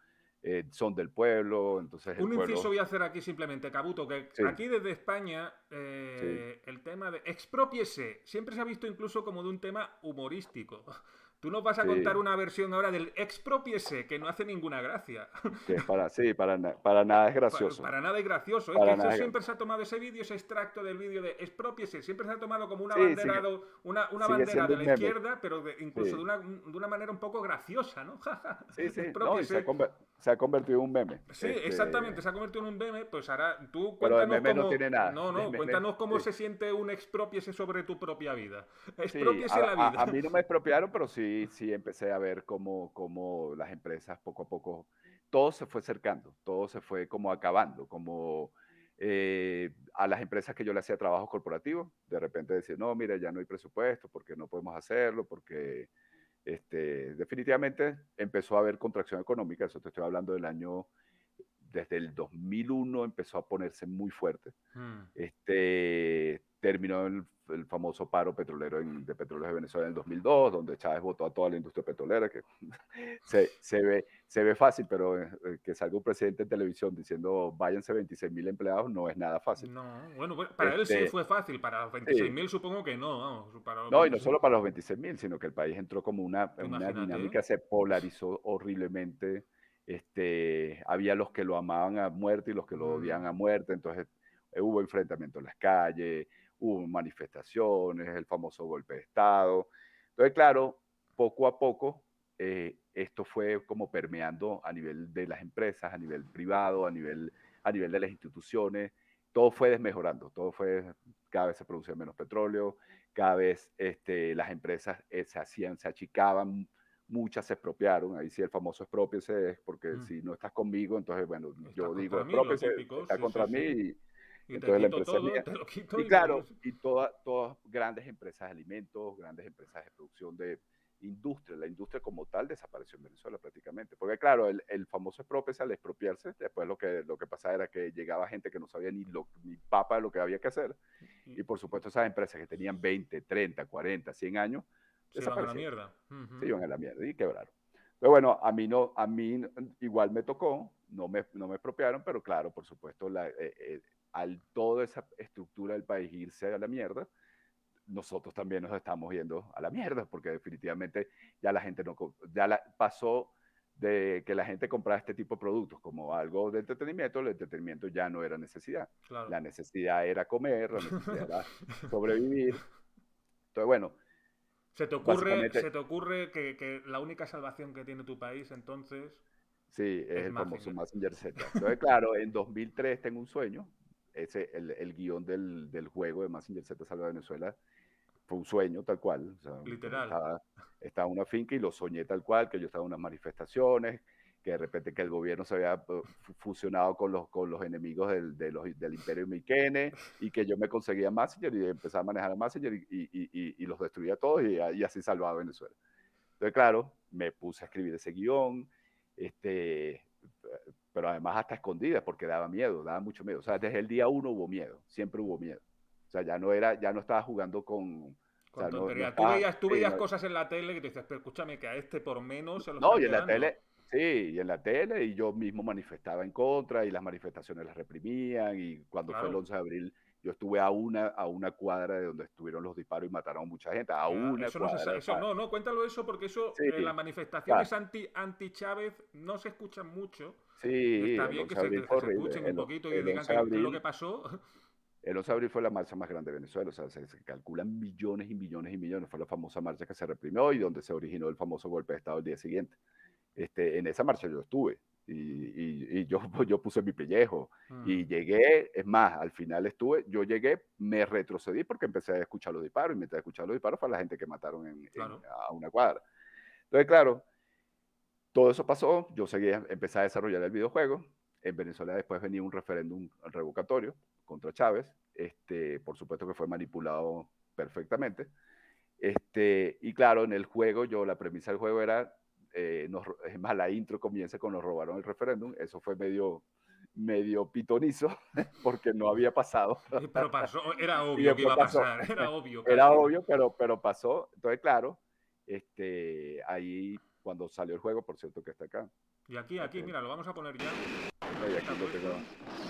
son del pueblo, entonces el Un inciso pueblo, voy a hacer aquí simplemente, Cabuto, que sí, aquí desde España sí, el tema de expropiese siempre se ha visto incluso como de un tema humorístico. Tú nos vas a contar sí, una versión ahora del expropiese que no hace ninguna gracia. que es sí, para nada es gracioso, Para nada es gracioso. Es que para eso nada, siempre se ha tomado ese vídeo, ese extracto del vídeo de expropiese, siempre se ha tomado como una sí, bandera, una sigue bandera siendo de la un meme, izquierda, pero incluso sí. de una manera un poco graciosa, ¿no? Sí, sí, no, y expropiese. se ha convertido en un meme. Sí, exactamente, se ha convertido en un meme. Pues ahora tú Pero de cuéntanos meme no cómo. tiene nada. No, De no, meme, cuéntanos cómo sí. se siente un expropiese sobre tu propia vida. Sí, Expropiese la vida. a mí no me expropiaron, pero sí, sí empecé a ver cómo las empresas poco a poco, todo se fue cercando, todo se fue como acabando, como a las empresas que yo le hacía trabajo corporativo, de repente decir, no, mira, ya no hay presupuesto, porque no podemos hacerlo, porque definitivamente empezó a haber contracción económica, eso te estoy hablando desde el 2001 empezó a ponerse muy fuerte. Hmm. Terminó el famoso paro petrolero de Petróleos de Venezuela en el 2002, donde Chávez votó a toda la industria petrolera, que se ve fácil, pero que salga un presidente en televisión diciendo váyanse 26.000 empleados no es nada fácil. No, bueno, para él sí Este, fue fácil, para los sí, 26.000 supongo que no, vamos, para los no, y no 26. solo para los 26.000, sino que el país entró como Tú una imagínate. dinámica, se polarizó horriblemente. Había los que lo amaban a muerte y los que lo odiaban a Mm, muerte, entonces hubo enfrentamientos en las calles, hubo manifestaciones, el famoso golpe de Estado. Entonces, claro, poco a poco esto fue como permeando a nivel de las empresas, a nivel privado, a nivel de las instituciones, todo fue desmejorando, cada vez se producía menos petróleo, cada vez las empresas se achicaban, muchas se expropiaron, ahí sí el famoso expropiese es porque mm. si no estás conmigo, entonces bueno, Estás yo digo contra mí, lo expropiese, típico, está sí, sí, contra mí sí. y Y te entonces la quito empresa es todo, mía. te lo quito Y y no. claro, y todas grandes empresas de alimentos, grandes empresas de producción de industria, la industria como tal desapareció en Venezuela prácticamente. Porque claro, el famoso expropiarse, al expropiarse, después lo que pasaba era que llegaba gente que no sabía ni papa de lo que había que hacer. Y Y por supuesto esas empresas que tenían 20, 30, 40, 100 años, se iban a la desaparecieron. mierda. Se Ujú. iban a la mierda y quebraron. Pero bueno, a mí igual me tocó, no me expropiaron, pero claro, por supuesto, al toda esa estructura del país irse a la mierda, nosotros también nos estamos yendo a la mierda, porque definitivamente ya la gente no, pasó de que la gente comprara este tipo de productos como algo de entretenimiento, el entretenimiento ya no era necesidad. Claro. La necesidad era comer, la necesidad era sobrevivir. Entonces, bueno, básicamente, se te ocurre que la única salvación que tiene tu país entonces sí, es es el famoso Mazinger? Mazinger Z. Entonces, claro, en 2003 tengo un sueño. El guión del juego de Mazinger Z Salva Venezuela fue un sueño tal cual. O sea, Literal. estaba en una finca y lo soñé tal cual, que yo estaba en unas manifestaciones, que de repente que el gobierno se había fusionado con los enemigos del imperio Miquene y que yo me conseguía Mazinger y empezaba a manejar a Mazinger y los destruía a todos y así salvaba a Venezuela. Entonces, claro, me puse a escribir ese guión, este, pero además hasta escondidas porque daba miedo, daba mucho miedo. O sea, desde el día uno hubo miedo, siempre hubo miedo. O sea, ya no estaba jugando con, o Con sea, no tontería. estaba, Tú sí, veías cosas en la tele que te dices, pero escúchame, que a este por menos se lo no, están y en la llevando. tele, sí, y en la tele, y yo mismo manifestaba en contra, y las manifestaciones las reprimían, y cuando fue el Claro. 11 de abril, yo estuve a una cuadra de donde estuvieron los disparos y mataron a mucha gente, a una Eso no se cuadra. sabe. Eso, no, no, cuéntalo eso porque eso, Sí, las manifestaciones claro, anti Chávez no se escuchan mucho. Y sí, está el bien 11 de abril que fue se horrible. escuchen un poquito y El digan 11 de qué es lo que abril pasó. El 11 de abril fue la marcha más grande de Venezuela, o sea, se calculan millones y millones y millones. Fue la famosa marcha que se reprimió y donde se originó el famoso golpe de Estado el día siguiente. En esa marcha yo estuve y yo, yo puse mi pellejo Mm, y llegué, es más, al final yo llegué, me retrocedí porque empecé a escuchar los disparos y mientras escuchaba los disparos fue la gente que mataron claro. a una cuadra. Entonces, claro, todo eso pasó, yo empecé a desarrollar el videojuego. En Venezuela después venía un referéndum revocatorio contra Chávez. Por supuesto que fue manipulado perfectamente. Y claro, en el juego, la premisa del juego era, es más, la intro comienza con nos robaron el referéndum. Eso fue medio pitonizo porque no había pasado. Pero pasó, era Y obvio que después iba a pasó. pasar, era obvio Era casi, ¿no? obvio, pero pasó. Entonces, claro, ahí cuando salió el juego, por cierto que está acá. Y aquí, Este, mira, lo vamos a poner ya. no, y Aquí aquí está lo puesto. tengo,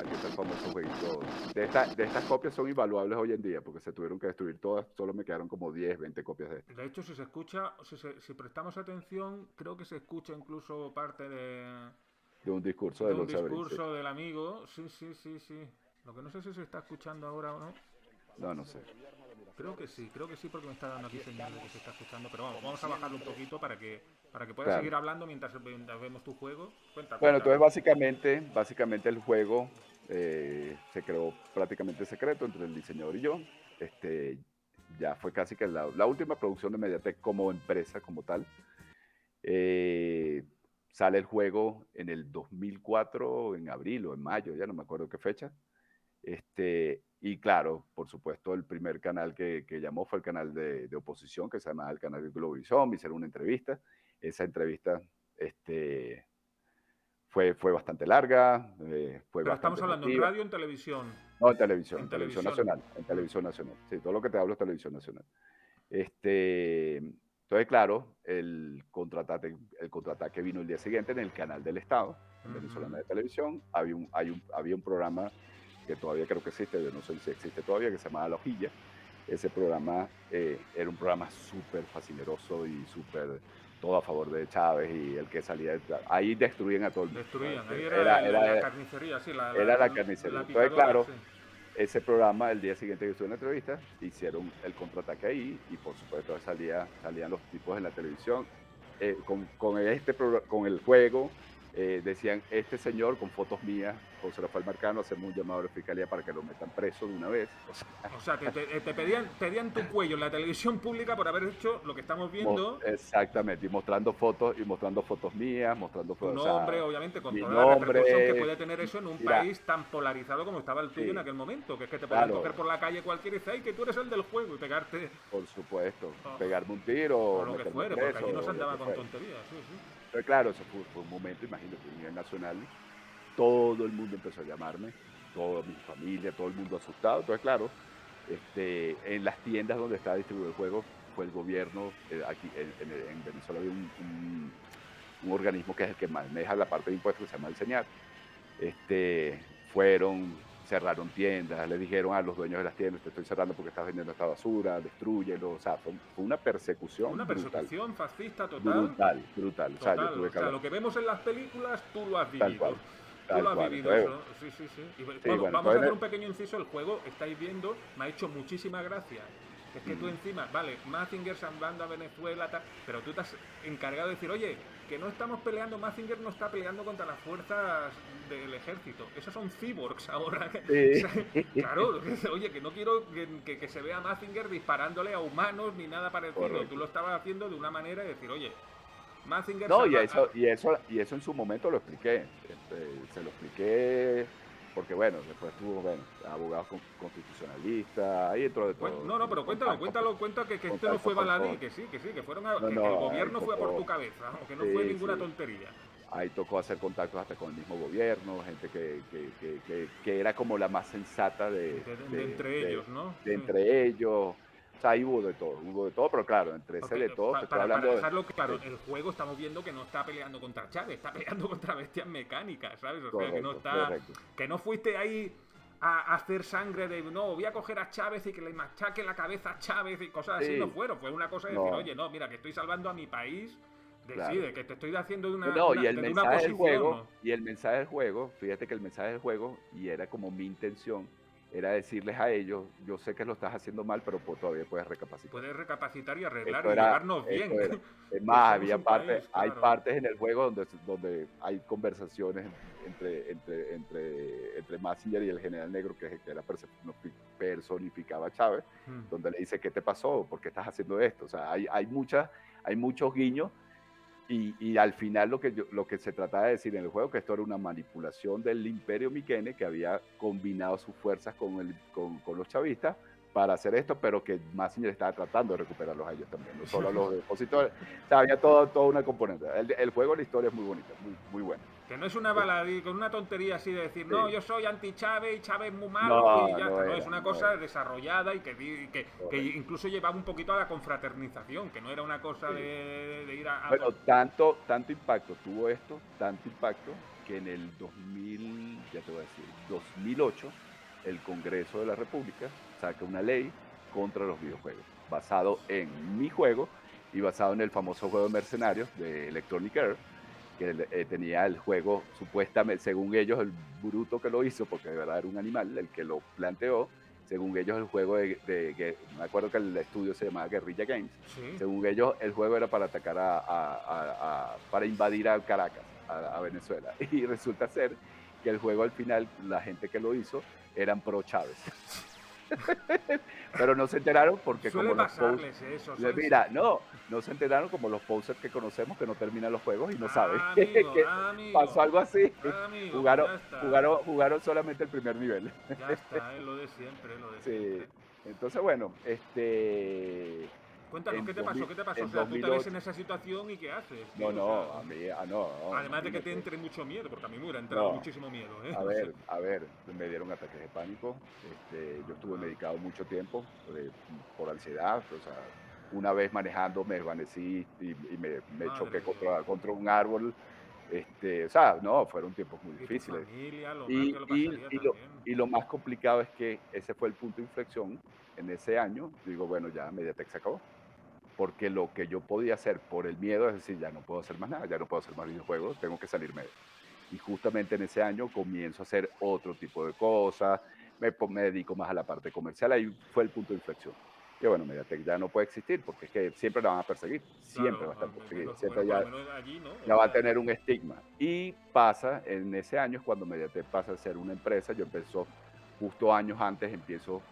aquí está el famoso jueguito. De estas copias son invaluables hoy en día, porque se tuvieron que destruir todas, solo me quedaron como 10 20 copias de este. De hecho, si se escucha, si prestamos atención, creo que se escucha incluso parte De un discurso de del un 11 de abril, sí. discurso del amigo. Sí, sí, sí, sí. Lo que no sé si se está escuchando ahora o no. No, no sé. Creo que sí, porque me está dando aquí señal de que se está escuchando. Pero vamos a bajarlo un poquito para que puedas Claro. seguir hablando mientras vemos tu juego. Cuenta, Bueno, cuenta. entonces básicamente el juego se creó prácticamente secreto entre el diseñador y yo. Este, ya fue casi que la última producción de Mediatek como empresa, como tal. Eh, Sale el juego en el 2004, en abril o en mayo, ya no me acuerdo qué fecha. Y claro, por supuesto, el primer canal que llamó fue el canal de oposición, que se llamaba el canal de Globovisión. Me hicieron una entrevista. Esa entrevista fue bastante larga, fue Pero estamos bastante hablando en emotiva. radio o en televisión. No, En en televisión televisión. nacional, en Mm. televisión nacional. Sí, todo lo que te hablo es televisión nacional. Entonces, claro, el contraataque vino el día siguiente en el canal del Estado, en Venezolana de Televisión. Había un programa que todavía creo que existe, yo no sé si existe todavía, que se llamaba La Hojilla. Ese programa era un programa súper fascineroso y súper todo a favor de Chávez y el que salía. Ahí destruían a todo el mundo. Destruían. Ahí Era, era la era, carnicería, sí, era la carnicería. la Entonces, picadora, claro, sí. ese programa, el día siguiente que estuve en la entrevista, hicieron el contraataque ahí y por supuesto salían los tipos en la televisión con el juego. Decían, este señor con fotos mías, José Rafael Marcano, hacemos un llamado a la fiscalía para que lo metan preso de una vez. O sea, te pedían tu cuello en la televisión pública por haber hecho lo que estamos viendo. Exactamente, y mostrando fotos mías, mostrando Tu fotos, o nombre, sea, obviamente, con mi toda la repercusión que nombre. puede tener eso en un Mira, país tan polarizado como estaba el tuyo en sí, aquel momento. Que es que te podían coger claro, por la calle cualquiera y decir, ay, que tú eres el del juego y pegarte por supuesto, oh, pegarme un tiro, o o lo que meterme fuere, porque preso, allí no se o lo andaba que con fuera. tonterías. Sí, sí. Pero claro, eso fue un momento, imagínate, a nivel nacional, todo el mundo empezó a llamarme, toda mi familia, todo el mundo asustado. Entonces, claro, en las tiendas donde estaba distribuido el juego, fue el gobierno, aquí en Venezuela había un organismo que es el que maneja la parte de impuestos, que se llama el CENIAT. Fueron, cerraron tiendas, le dijeron a los dueños de las tiendas, te estoy cerrando porque estás vendiendo esta basura, destrúyelo. O sea, fue una persecución Una brutal, persecución fascista total. brutal, brutal. O sea, yo Total, tuve o que sea, hablar lo que vemos en las películas, tú lo has tal vivido. cual, Tú tal lo has cual. vivido, Entonces, eso. Sí, sí, sí. Y sí, bueno, bueno, vamos a hacer entonces, un pequeño inciso. El juego, estáis viendo, me ha hecho muchísima gracia. Es que tú encima, vale, Mazinger salvando a Venezuela, tal, pero tú te has encargado de decir, oye, que no estamos peleando, Mazinger no está peleando contra las fuerzas del ejército. Esos son cyborgs ahora. O sea, sí. claro, oye, que no quiero que se vea Mazinger disparándole a humanos ni nada parecido. Tú Correcto. lo estabas haciendo de una manera de decir, oye, Mazinger No, y salva eso, y eso, y eso en su momento lo expliqué. Se lo expliqué porque, bueno, después tuvo, bueno, abogados constitucionalistas, ahí entró de todo. No, no, pero cuéntalo, Contacto, cuéntalo, cuenta que este no contacto fue por baladí, todo. que fueron No, que el no, ahí gobierno fue por tu tocó, cabeza, o que no fue sí, ninguna sí. tontería. Ahí tocó hacer contactos hasta con el mismo gobierno, gente que era como la más sensata De entre ellos, ¿no? de Sí. entre ellos. O sea, ahí hubo de todo, pero claro, entre ese Porque de todo, te estoy para hablando de... dejarlo claro, Sí, el juego estamos viendo que no está peleando contra Chávez, está peleando contra bestias mecánicas, ¿sabes? O sea, que no correcto, está. correcto. Que no fuiste ahí a hacer sangre de no, voy a coger a Chávez y que le machaque la cabeza a Chávez y cosas así, no Sí, fueron. Fue una cosa de decir, no, oye, no, mira, que estoy salvando a mi país, sí, claro. de que te estoy haciendo de No, y el desde una mensaje del posición, juego, ¿no? y el mensaje del juego, fíjate que el mensaje del juego, y era como mi intención, era decirles a ellos, yo sé que lo estás haciendo mal, pero todavía puedes recapacitar. Puedes recapacitar y arreglar Esto y era, llevarnos bien. esto era. Es Que más, somos había un país, hay claro. partes en el juego donde hay conversaciones entre Mazinger y el General Negro, que era personificaba a Chávez, Hmm. donde le dice, ¿qué te pasó? ¿Por qué estás haciendo esto? O sea, hay muchos guiños. Y al final lo que se trataba de decir en el juego, que esto era una manipulación del Imperio Miquene, que había combinado sus fuerzas con los chavistas para hacer esto, pero que Mazinger estaba tratando de recuperarlos a ellos también, no solo a los opositores. O sea, había toda una componente. El juego, la historia es muy bonita, muy buena. Que no es una baladí, con una tontería así de decir, no, Sí. yo soy anti-Chávez y Chávez es muy malo y No, ya no está. No, es era, una no cosa era. desarrollada y que Correcto. incluso llevaba un poquito a la confraternización, que no era una cosa Sí. de ir a Bueno, tanto impacto tuvo esto, tanto impacto, que en el 2000, ya te voy a decir, 2008, el Congreso de la República saca una ley contra los videojuegos, basado en mi juego y basado en el famoso juego de Mercenarios de Electronic Arts, que tenía el juego, supuestamente, según ellos, el bruto que lo hizo, porque de verdad era un animal, el que lo planteó, según ellos el juego me acuerdo que el estudio se llamaba Guerrilla Games, Sí. según ellos el juego era para atacar para invadir a Caracas, a Venezuela, y resulta ser que el juego al final, la gente que lo hizo, eran pro Chávez. Pero no se enteraron porque Suele como los pasarles eso. mira, no se enteraron como los posers que conocemos que no terminan los juegos y no saben que Amigo, pasó algo así. amigo, pues ya está. Jugaron solamente el primer nivel. Ya está, es lo de siempre, es lo de Sí. siempre. Entonces, bueno, Cuéntanos, ¿qué te pasó? ¿Qué te pasó? O en sea, tú te ves 2008, en esa situación y ¿qué haces, no, tío? O sea, no, a mí, no, además de que te imagínate. entre mucho miedo, porque a mí me hubiera entrado No, muchísimo miedo, ¿eh? O sea, a ver, me dieron ataques de pánico. Yo estuve normal. medicado mucho tiempo por ansiedad. O sea, una vez manejando me desvanecí y me Madre choqué mía. contra un árbol. O sea, no, fueron tiempos muy Y tu difíciles. familia, lo mal Y, que lo y, pasaría y, lo, también. y lo más complicado es que ese fue el punto de inflexión en ese año. Digo, bueno, ya Mediatek se acabó. Porque lo que yo podía hacer por el miedo es decir, ya no puedo hacer más nada, ya no puedo hacer más videojuegos, tengo que salirme de él. Y justamente en ese año comienzo a hacer otro tipo de cosas, me dedico más a la parte comercial, ahí fue el punto de inflexión. Y bueno, Mediatek ya no puede existir porque es que siempre la van a perseguir, siempre va Claro, a estar perseguida, bueno, siempre por lo menos allí, ¿no? ya O va a sea, tener un estigma. Y pasa, en ese año es cuando Mediatek pasa a ser una empresa, yo empiezo justo años antes, empiezo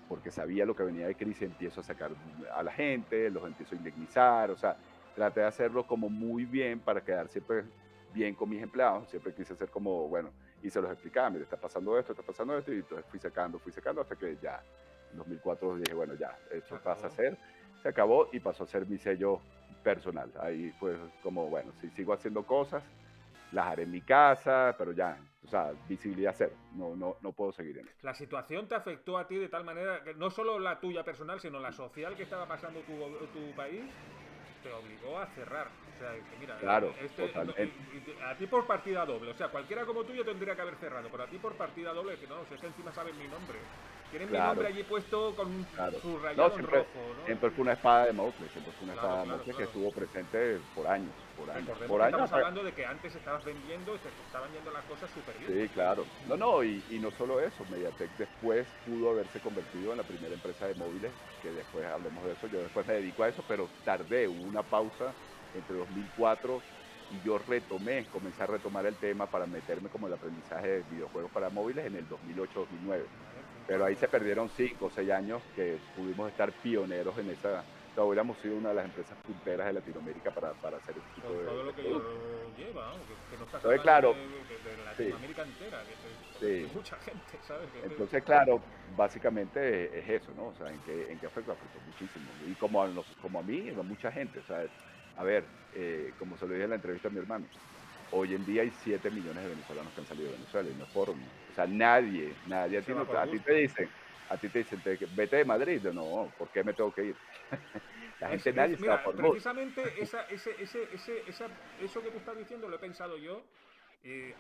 porque sabía lo que venía de crisis, empiezo a sacar a la gente, los empiezo a indemnizar, o sea, traté de hacerlo como muy bien para quedar siempre bien con mis empleados, siempre quise hacer como, bueno, y se los explicaba, mire, está pasando esto, y entonces fui sacando, hasta que ya, en 2004 dije, bueno, ya, se esto pasa a acabó. ser, se acabó y pasó a ser mi sello personal. Ahí pues como, bueno, si sigo haciendo cosas, las haré en mi casa, pero ya, o sea, visibilidad cero, no puedo seguir en esto. La situación te afectó a ti de tal manera que no solo la tuya personal, sino la social que estaba pasando tu país, te obligó a cerrar. sea, que mira, Claro, totalmente. a ti por partida doble. O sea, cualquiera como tú yo tendría que haber cerrado, pero a ti por partida doble, que no, si es que encima saben mi nombre. Tienen mi nombre Claro, allí puesto con un claro. No, subrayado en siempre, rojo, ¿no? siempre fue una espada de Mowgli, siempre fue una espada Claro, de claro, Mowgli que claro. estuvo presente por años, por años. Recordemos Por que años estamos hasta. hablando de que antes estabas vendiendo y te estaban yendo las cosas súper bien. Sí, claro. No, no, y no solo eso, Mediatek después pudo haberse convertido en la primera empresa de móviles, que después hablemos de eso, yo después me dedico a eso, pero tardé, hubo una pausa entre 2004 y yo comencé a retomar el tema para meterme como el aprendizaje de videojuegos para móviles en el 2008-2009. Vale, 5 Pero ahí años. se perdieron 5 o 6 años que pudimos estar pioneros en esa, o sea, hubiéramos sido una de las empresas punteras de Latinoamérica para hacer ese tipo Con todo de lo que productos. ello lleva, ¿no? Que no estás Entonces, hablando claro, de sí, Latinoamérica entera, joder, que sí. mucha gente, ¿sabes? Entonces, claro, básicamente es eso, ¿no? O sea, ¿en qué afectó? Afectó muchísimo. Y como a mí, a mucha gente. O sea, a ver, como se lo dije en la entrevista a mi hermano, hoy en día hay 7 millones de venezolanos que han salido de Venezuela y no es por. O sea, nadie, se va por a ti gusto. te dicen, vete de Madrid. Yo, no, ¿por qué me tengo que ir? La gente, nadie se va Mira, por gusto. precisamente eso que tú estás diciendo lo he pensado yo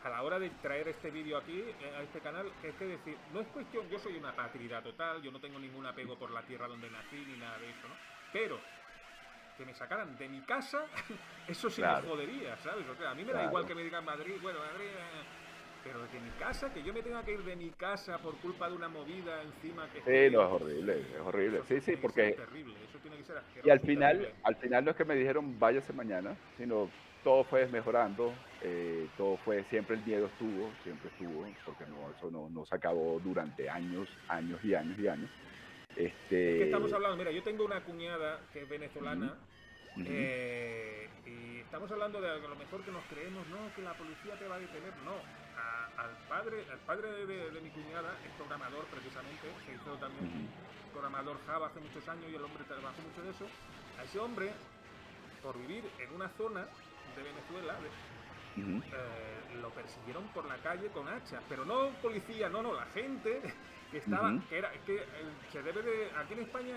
a la hora de traer este vídeo aquí, a este canal, que es que decir, no es cuestión, yo soy una patria total, yo no tengo ningún apego por la tierra donde nací ni nada de eso, ¿no? Pero que me sacaran de mi casa, eso sí me Claro, jodería, ¿sabes? O sea, a mí me da igual claro. que me digan Madrid, bueno, Madrid, pero de mi casa, que yo me tenga que ir de mi casa por culpa de una movida encima que Sí, no, esté... es horrible, es horrible. Eso Sí, sí, tiene que ser porque terrible, eso tiene que ser y asqueroso y terrible. al final no es que me dijeron váyase mañana, sino todo fue mejorando, todo fue, siempre el miedo estuvo, siempre estuvo, porque no, eso no se acabó durante años, años y años y años. Es que estamos Este, hablando, mira, yo tengo una cuñada que es ujú, venezolana ujú, y estamos hablando de a lo mejor que nos creemos, no, que la policía te va a detener, no. Al padre de mi cuñada es programador precisamente, se hizo también ujú, programador Java hace muchos años y el hombre trabajó mucho de eso. A ese hombre, por vivir en una zona de Venezuela, ujú, lo persiguieron por la calle con hachas, pero no policía, no, la gente que estaba, ujú, se debe de, aquí en España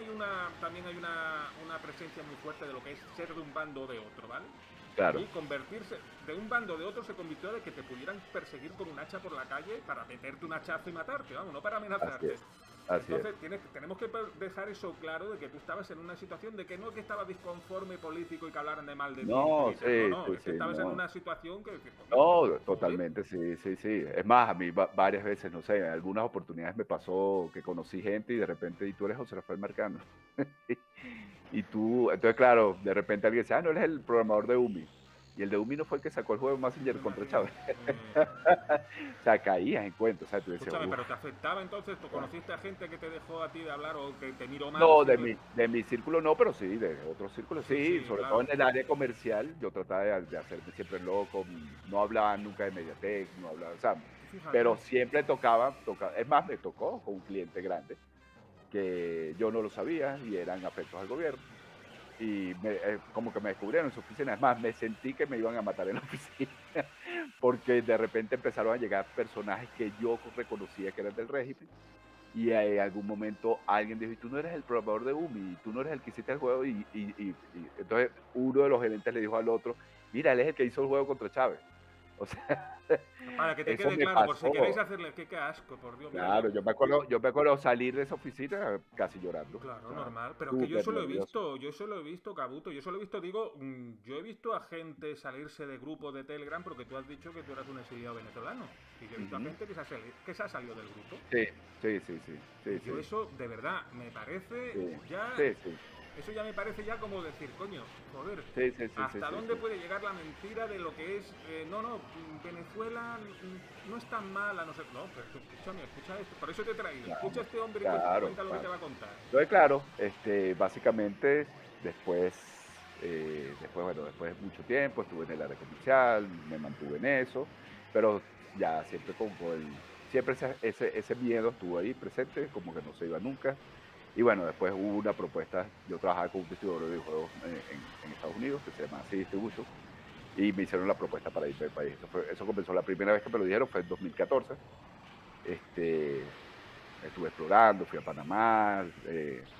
también hay una presencia muy fuerte de lo que es ser de un bando o de otro, ¿vale? claro, Allí convertirse de un bando o de otro se convirtió de que te pudieran perseguir con un hacha por la calle para meterte un hachazo y matarte, vamos, no para así amenazarte. es, así es. Entonces tenemos que dejar eso claro de que tú estabas en una situación de que no es que estabas disconforme político y que hablaran de mal de ti en No, Twitter, no, sí, no, sí, es que sí, estabas en no. una situación que coño, No, joder, totalmente, sí, sí, sí. Es más, a mí varias veces, no sé, en algunas oportunidades me pasó que conocí gente y de repente, y tú eres José Rafael Marcano. Y tú, entonces claro, de repente alguien dice, no, él es el programador de UMI. Y el de UMI no fue el que sacó el juego Messenger me contra imagino. Chávez. O sea, caías en cuenta, o sea, tú decías, Escúchame, uff. pero ¿te afectaba entonces? ¿Tú conociste a gente que te dejó a ti de hablar o que te miró mal? No, de mi círculo no, pero sí, de otros círculos Sí, sí, sí, sobre todo claro. en el área comercial, yo trataba de hacerme siempre loco, no hablaba nunca de Mediatek, no hablaba, o sea, Tú fíjate. pero siempre tocaba, es más, me tocó con un cliente grande que yo no lo sabía y eran afectos al gobierno. Y como que me descubrieron en su oficina. Es más, me sentí que me iban a matar en la oficina, porque de repente empezaron a llegar personajes que yo reconocía que eran del régimen. Y en algún momento alguien dijo, y tú no eres el programador de UMI, tú no eres el que hiciste el juego. Y entonces uno de los gerentes le dijo al otro, mira, él es el que hizo el juego contra Chávez. O sea, Para que te eso quede me claro, por si queréis pasó. hacerle, qué asco, por Dios, mira, Claro, yo me acuerdo salir de esa oficina casi llorando. O claro, sea, normal. Pero es que yo súper eso lo he nervioso. visto, yo eso lo he visto, Cabuto. Yo eso lo he visto, digo, yo he visto a gente salirse de grupos de Telegram porque tú has dicho que tú eras un exiliado venezolano. Y yo he visto a Ujú. gente que se ha salido del grupo. Sí, sí, sí, sí, sí, Y yo sí, eso, de verdad, me parece sí, ya... sí, sí, Eso ya me parece ya como decir, coño, joder, sí, sí, sí, sí, ¿hasta sí, dónde sí. puede llegar la mentira de lo que es, Venezuela no es tan mala, no sé, no, pero escúchame, escucha esto, por eso te he traído, escucha a Claro, este hombre y claro, cuenta lo que te claro. va a contar. Entonces, claro, básicamente, después de mucho tiempo estuve en el área comercial, me mantuve en eso, pero ya siempre siempre ese miedo estuvo ahí presente, como que no se iba nunca. Y bueno, después hubo una propuesta, yo trabajaba con un distribuidor de videojuegos en Estados Unidos, que se llama C Distribution, y me hicieron la propuesta para irme del país. Eso comenzó, la primera vez que me lo dijeron fue en 2014. Este, Estuve explorando, fui a Panamá,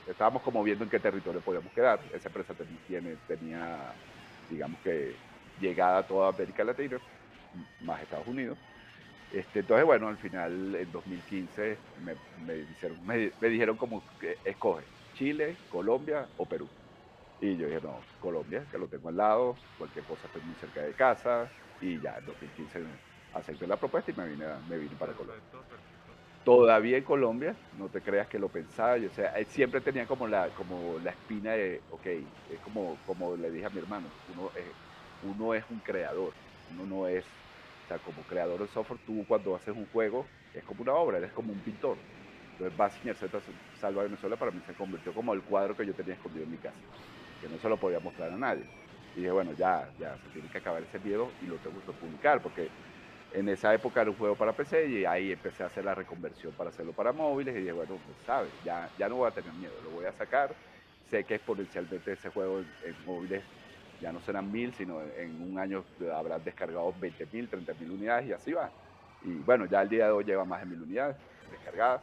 estábamos como viendo en qué territorio podíamos quedar. Esa empresa tenía digamos que llegada a toda América Latina, más Estados Unidos. Entonces, bueno, al final, en 2015, me dijeron como que escoge Chile, Colombia o Perú. Y yo dije, no, Colombia, que lo tengo al lado, cualquier cosa estoy muy cerca de casa. Y ya, en 2015 acepté la propuesta y me vine para Colombia. Perfecto, perfecto. Todavía en Colombia, no te creas que lo pensaba, o sea, siempre tenía como la espina de, ok, es como le dije a mi hermano, uno es un creador, uno no es, o sea, como creador de software, tú cuando haces un juego, es como una obra, eres como un pintor. Entonces, Mazinger Z Salva Venezuela para mí se convirtió como el cuadro que yo tenía escondido en mi casa, que no se lo podía mostrar a nadie. Y dije, bueno, ya, se tiene que acabar ese miedo y lo tengo que publicar, porque en esa época era un juego para PC y ahí empecé a hacer la reconversión para hacerlo para móviles y dije, bueno, pues sabes, ya no voy a tener miedo, lo voy a sacar. Sé que exponencialmente ese juego en móviles ya no serán 1000, sino en un año habrán descargado 20.000, 30.000 unidades y así va. Y bueno, ya el día de hoy lleva más de 1000 unidades descargadas.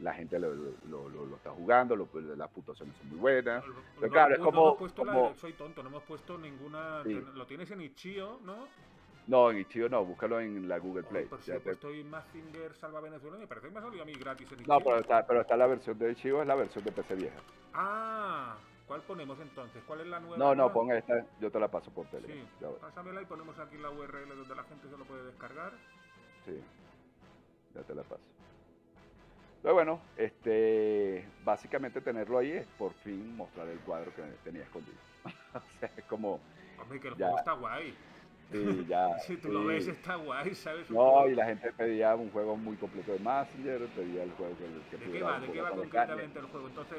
La gente lo está jugando, las puntuaciones son muy buenas. Pero claro, es No hemos como, puesto como soy tonto, no hemos puesto ninguna. sí. Lo tienes en Itch.io, ¿no? No, en Itch.io no, búscalo en la Google Hoy Play. por si he puesto hoy Mazinger Salva Venezuela, me parece que me ha salido a mí gratis en No, Itch.io. pero está la versión de Itch.io, es la versión de PC vieja. Ah, ¿cuál ponemos entonces? ¿Cuál es la nueva No, no, ya? pon esta, yo te la paso por Telegram. Sí, Ya ves. pásamela y ponemos aquí la URL donde la gente se lo puede descargar. Sí, ya te la paso. Pero bueno, básicamente tenerlo ahí es por fin mostrar el cuadro que tenía escondido. O sea, es como, Hombre, que el ya, juego está guay. sí, ya, Si tú lo ves, sí. está guay, ¿sabes? Un No, juego. y la gente pedía un juego muy completo de Messenger, pedía el juego que ¿De qué pudiera va? ¿De qué jugar va con los canes. concretamente el juego? Entonces,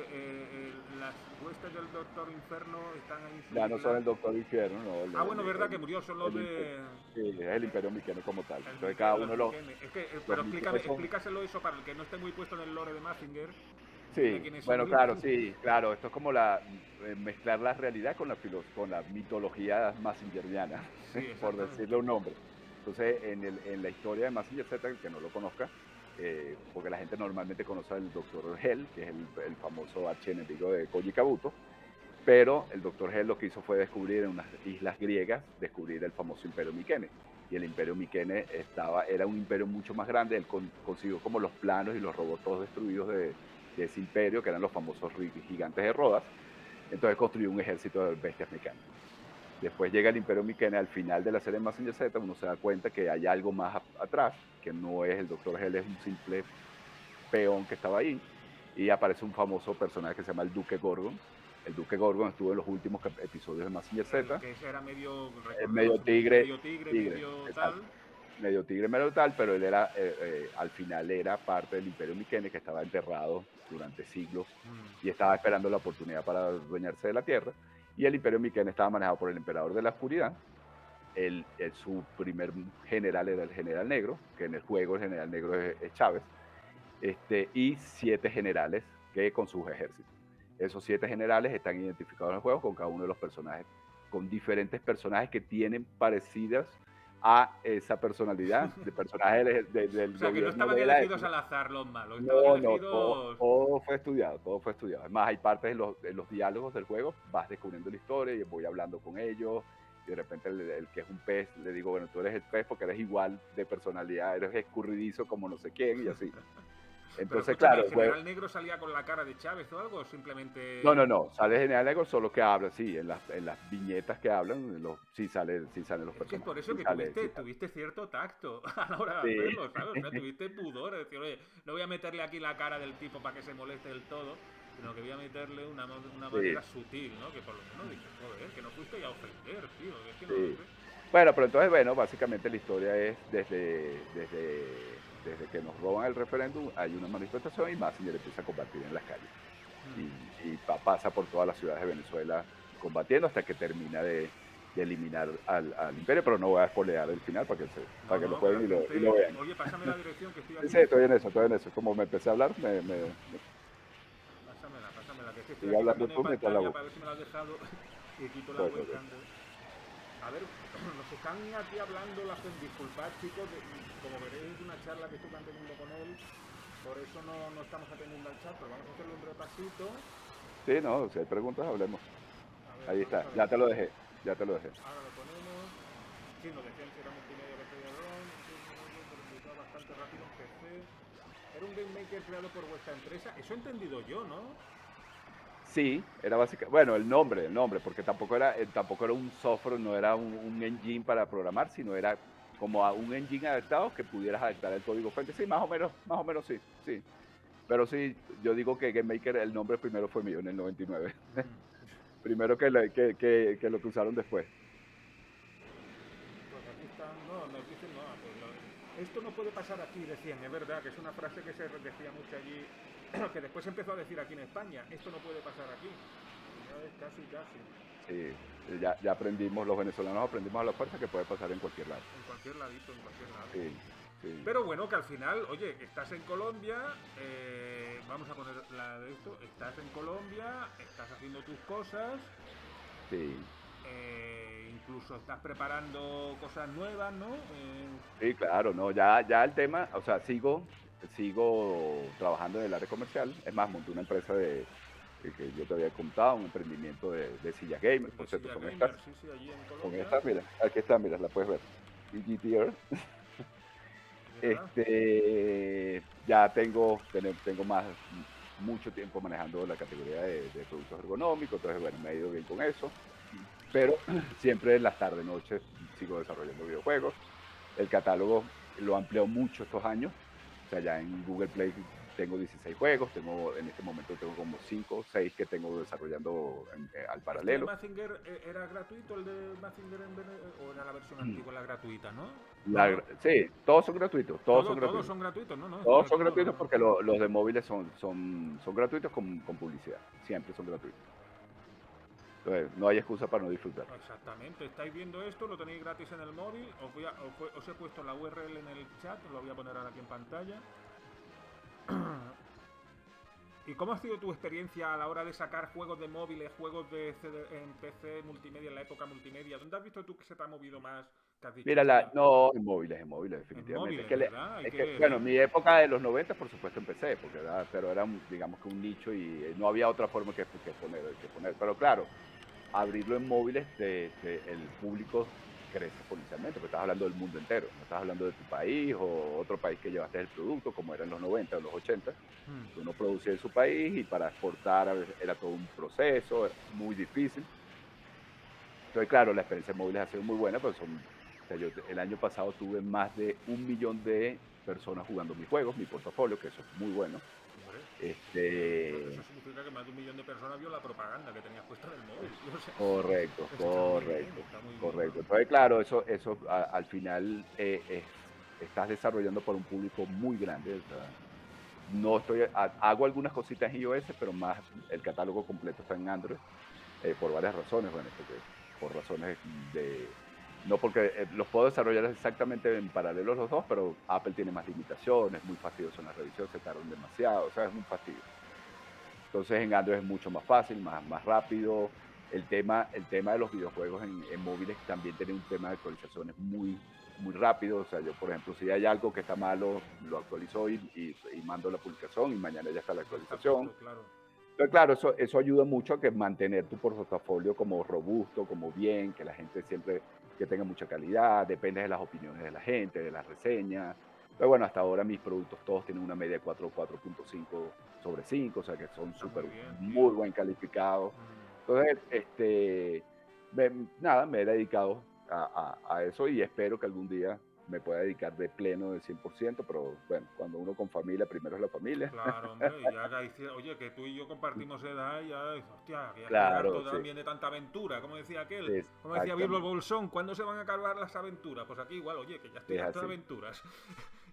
las huestes del Doctor Inferno están ahí en su Ya no son isla. el Doctor Infierno, no, Ah, bueno, verdad que murió, son los de. sí, es el Imperio Miquene como tal. Entonces cada Los uno de Miquene. Es que, los pero Miquene son. explícaselo eso para el que no esté muy puesto en el lore de Mazinger. Dile Sí, quiénes son bueno, los claro, Miquene. sí, claro. Esto es como mezclar la realidad con la mitología masingeriana, Sí, por exactamente. decirle un nombre. Entonces, en la historia de Mazinger Z, el que no lo conozca, porque la gente normalmente conoce al Doctor Hell, que es el famoso archienemigo de Koji Kabuto, pero el Doctor Hell lo que hizo fue descubrir en unas islas griegas, descubrir el famoso Imperio Miquene. Y el Imperio Miquene era un imperio mucho más grande. Él consiguió como los planos y los robots todos destruidos de ese imperio, que eran los famosos gigantes de Rodas. Entonces construyó un ejército de bestias mecánicas. Después llega el Imperio Miquene al final de la serie Mazinger Z, uno se da cuenta que hay algo más atrás, que no es el Doctor Hell, es un simple peón que estaba ahí, y aparece un famoso personaje que se llama el Duque Gorgon. El Duque Gorgon estuvo en los últimos episodios de Mazinger El Z, que era medio, medio recordemos, tigre, medio tigre, tigre, medio tal. exacto, medio tigre, medio tal, pero él era, al final era parte del Imperio Miquene, que estaba enterrado durante siglos y estaba esperando la oportunidad para adueñarse de la tierra. Y el Imperio Miquene estaba manejado por el Emperador de la Oscuridad. Su primer general era el General Negro, que en el juego el General Negro es Chávez, y 7 generales que con sus ejércitos. Esos 7 generales están identificados en el juego con cada uno de los personajes, con diferentes personajes que tienen parecidas a esa personalidad de personajes del O sea, que no gobierno estaban de la elegidos época. al azar los malos, estaban No, no, elegidos. todo fue estudiado, todo fue estudiado. Además, hay partes de los diálogos del juego, vas descubriendo la historia y voy hablando con ellos. Y de repente el que es un pez, le digo, bueno, tú eres el pez porque eres igual de personalidad, eres escurridizo como no sé quién y así. Pero Entonces, escúchame, claro, ¿el el juego, general negro salía con la cara de Chávez o algo? O no, simplemente. no, no. Sale Genial Negro, solo que habla, sí, en las viñetas que hablan, sí salen los Es que es por personajes. eso que Sí sale. tuviste cierto tacto a la hora de Sí. hacerlo, ¿sabes? O sea, tuviste pudor, de decir, oye, no voy a meterle aquí la cara del tipo para que se moleste del todo, sino que voy a meterle una Sí, manera sutil, ¿no? Que por lo menos dices, joder, que no fuiste ya a ofender, tío, que es que no lo sí. sé. Bueno, pero entonces, bueno, básicamente la historia es desde que nos roban el referéndum, hay una manifestación y Mazinger empieza a combatir en las calles. Pasa por todas las ciudades de Venezuela combatiendo hasta que termina de eliminar al imperio, pero no voy a spoilear el final No, para que lo no, que la jueguen y lo gente. vean. Oye, pásame la dirección que estoy Sí, aquí. sí, estoy en eso, estoy en eso. Como me empecé a hablar, Pásamela, que es que estoy sigue aquí hablando cambiando de tú mientras la pantalla busco. para ver si me la has dejado y quito la Bueno, webcam. A ver, nos están aquí hablando la gente. Disculpad, chicos, como veréis, una charla que estoy manteniendo con él. Por eso no estamos atendiendo al chat, pero vamos a hacerle un repasito. sí, no, si hay preguntas, hablemos. A Ahí Vamos está, a ver. ya te lo dejé, ya te lo dejé. Ahora lo ponemos. Sí, nos decían si era multimedia pantalla ROM, pero bastante rápido en PC. Era un Game Maker creado por vuestra empresa. Eso he entendido yo, ¿no? Sí, era básicamente, bueno, el nombre, porque tampoco era un software, no era un engine para programar, sino era como un engine adaptado que pudieras adaptar el código fuente. Sí, más o menos sí, sí. Pero sí, yo digo que Game Maker, el nombre primero fue mío en el 99. Mm. Primero que lo que usaron después. Pues aquí están, no, nos dicen, no, pues esto no puede pasar aquí, decían, es verdad, que es una frase que se decía mucho allí, que después se empezó a decir aquí en España, esto no puede pasar aquí. Ya ves, casi, casi, Sí, ya aprendimos, los venezolanos aprendimos a la fuerza que puede pasar en cualquier lado. en cualquier ladito, en cualquier lado. Sí, sí, Pero bueno, que al final, oye, estás en Colombia, vamos a poner la de esto, estás en Colombia, estás haciendo tus cosas, sí. incluso estás preparando cosas nuevas, ¿no? Sí, claro, no, ya el tema, o sea, sigo trabajando en el área comercial. Es más, monté una empresa que yo te había contado, un emprendimiento de sillas gamer, De por cierto, Silla con Gamer, sí, sí, allí en con Colombia. estas, mira, aquí está, mira, la puedes ver. GTR. Mírala. Tengo mucho tiempo manejando la categoría de productos ergonómicos, entonces, bueno, me ha ido bien con eso. Pero siempre en las tardes, noches, sigo desarrollando videojuegos. El catálogo lo amplió mucho estos años. O sea, ya en Google Play tengo 16 juegos, en este momento tengo como 5 o 6 que tengo desarrollando al ¿Este de paralelo. Mazinger era gratuito, el de Mazinger o era la versión antigua, la gratuita, ¿no? No, no. Sí, todos son gratuitos, todos son Todos gratuitos. son gratuitos, no, no, estoy Todos de son acuerdo. gratuitos porque los de móviles son gratuitos con publicidad. Siempre son gratuitos. Entonces, no hay excusa para no disfrutar. Exactamente, estáis viendo esto, lo tenéis gratis en el móvil, os he puesto la URL en el chat, os lo voy a poner ahora aquí en pantalla. ¿Y cómo ha sido tu experiencia a la hora de sacar juegos de móviles, juegos de en PC multimedia, en la época multimedia? ¿Dónde has visto tú que se te ha movido más? Que has dicho, Mira, hostia, no, en móviles, en definitivamente. móviles, ¿verdad? Hay Es que que, ver, bueno, ¿eh? mi época de los 90, por supuesto, empecé, pero era, digamos que un nicho y no había otra forma que poner. Pero claro, abrirlo en móviles, el público crece exponencialmente, porque estás hablando del mundo entero, no estás hablando de tu país o otro país que llevaste el producto, como era en los 90 o los 80, Hmm. que uno producía en su país y para exportar a veces era todo un proceso muy difícil. Entonces, claro, la experiencia en móviles ha sido muy buena, pero o sea, yo el año pasado tuve más de 1 millón de personas jugando mis juegos, mi portafolio, que eso es muy bueno. Hombre, eso Este, significa que más de 1 millón de personas vio la propaganda que tenías puesta en el móvil. O sea, correcto, eso está muy bien, correcto, está muy bien. correcto. Entonces, claro, eso al final estás desarrollando para un público muy grande. O sea, no hago algunas cositas en iOS, pero más el catálogo completo está en Android, por varias razones, bueno, por razones no porque los puedo desarrollar exactamente en paralelo los dos, pero Apple tiene más limitaciones, muy fastidioso en la revisión, se tardan demasiado, o sea, es un fastidio. Entonces en Android es mucho más fácil, más rápido. El tema de los videojuegos en móviles también tiene un tema de actualizaciones muy rápido. O sea, yo, por ejemplo, si hay algo que está malo, lo actualizo hoy y mando la publicación y mañana ya está la Ya está actualización. puesto, claro. Entonces, claro, eso ayuda mucho a que mantener tu portafolio como robusto, como bien, que la gente siempre que tenga mucha calidad, depende de las opiniones de la gente, de las reseñas. Pero bueno, hasta ahora mis productos todos tienen una media de 4.5 sobre 5, o sea que son Está muy súper, bien, tío. muy buen calificados. Mm. Entonces, nada, me he dedicado a eso y espero que algún día me pueda dedicar de pleno del 100%, pero bueno, cuando uno con familia, primero es la familia. Claro, hombre, ya que oye, que tú y yo compartimos edad, y ya, hostia, que ya estoy Claro, harto sí, también de tanta aventura, como decía aquel, como decía Bilbo el exactamente. Bolsón, ¿cuándo se van a acabar las aventuras? Pues aquí igual, oye, que ya estoy Es harto de así, aventuras,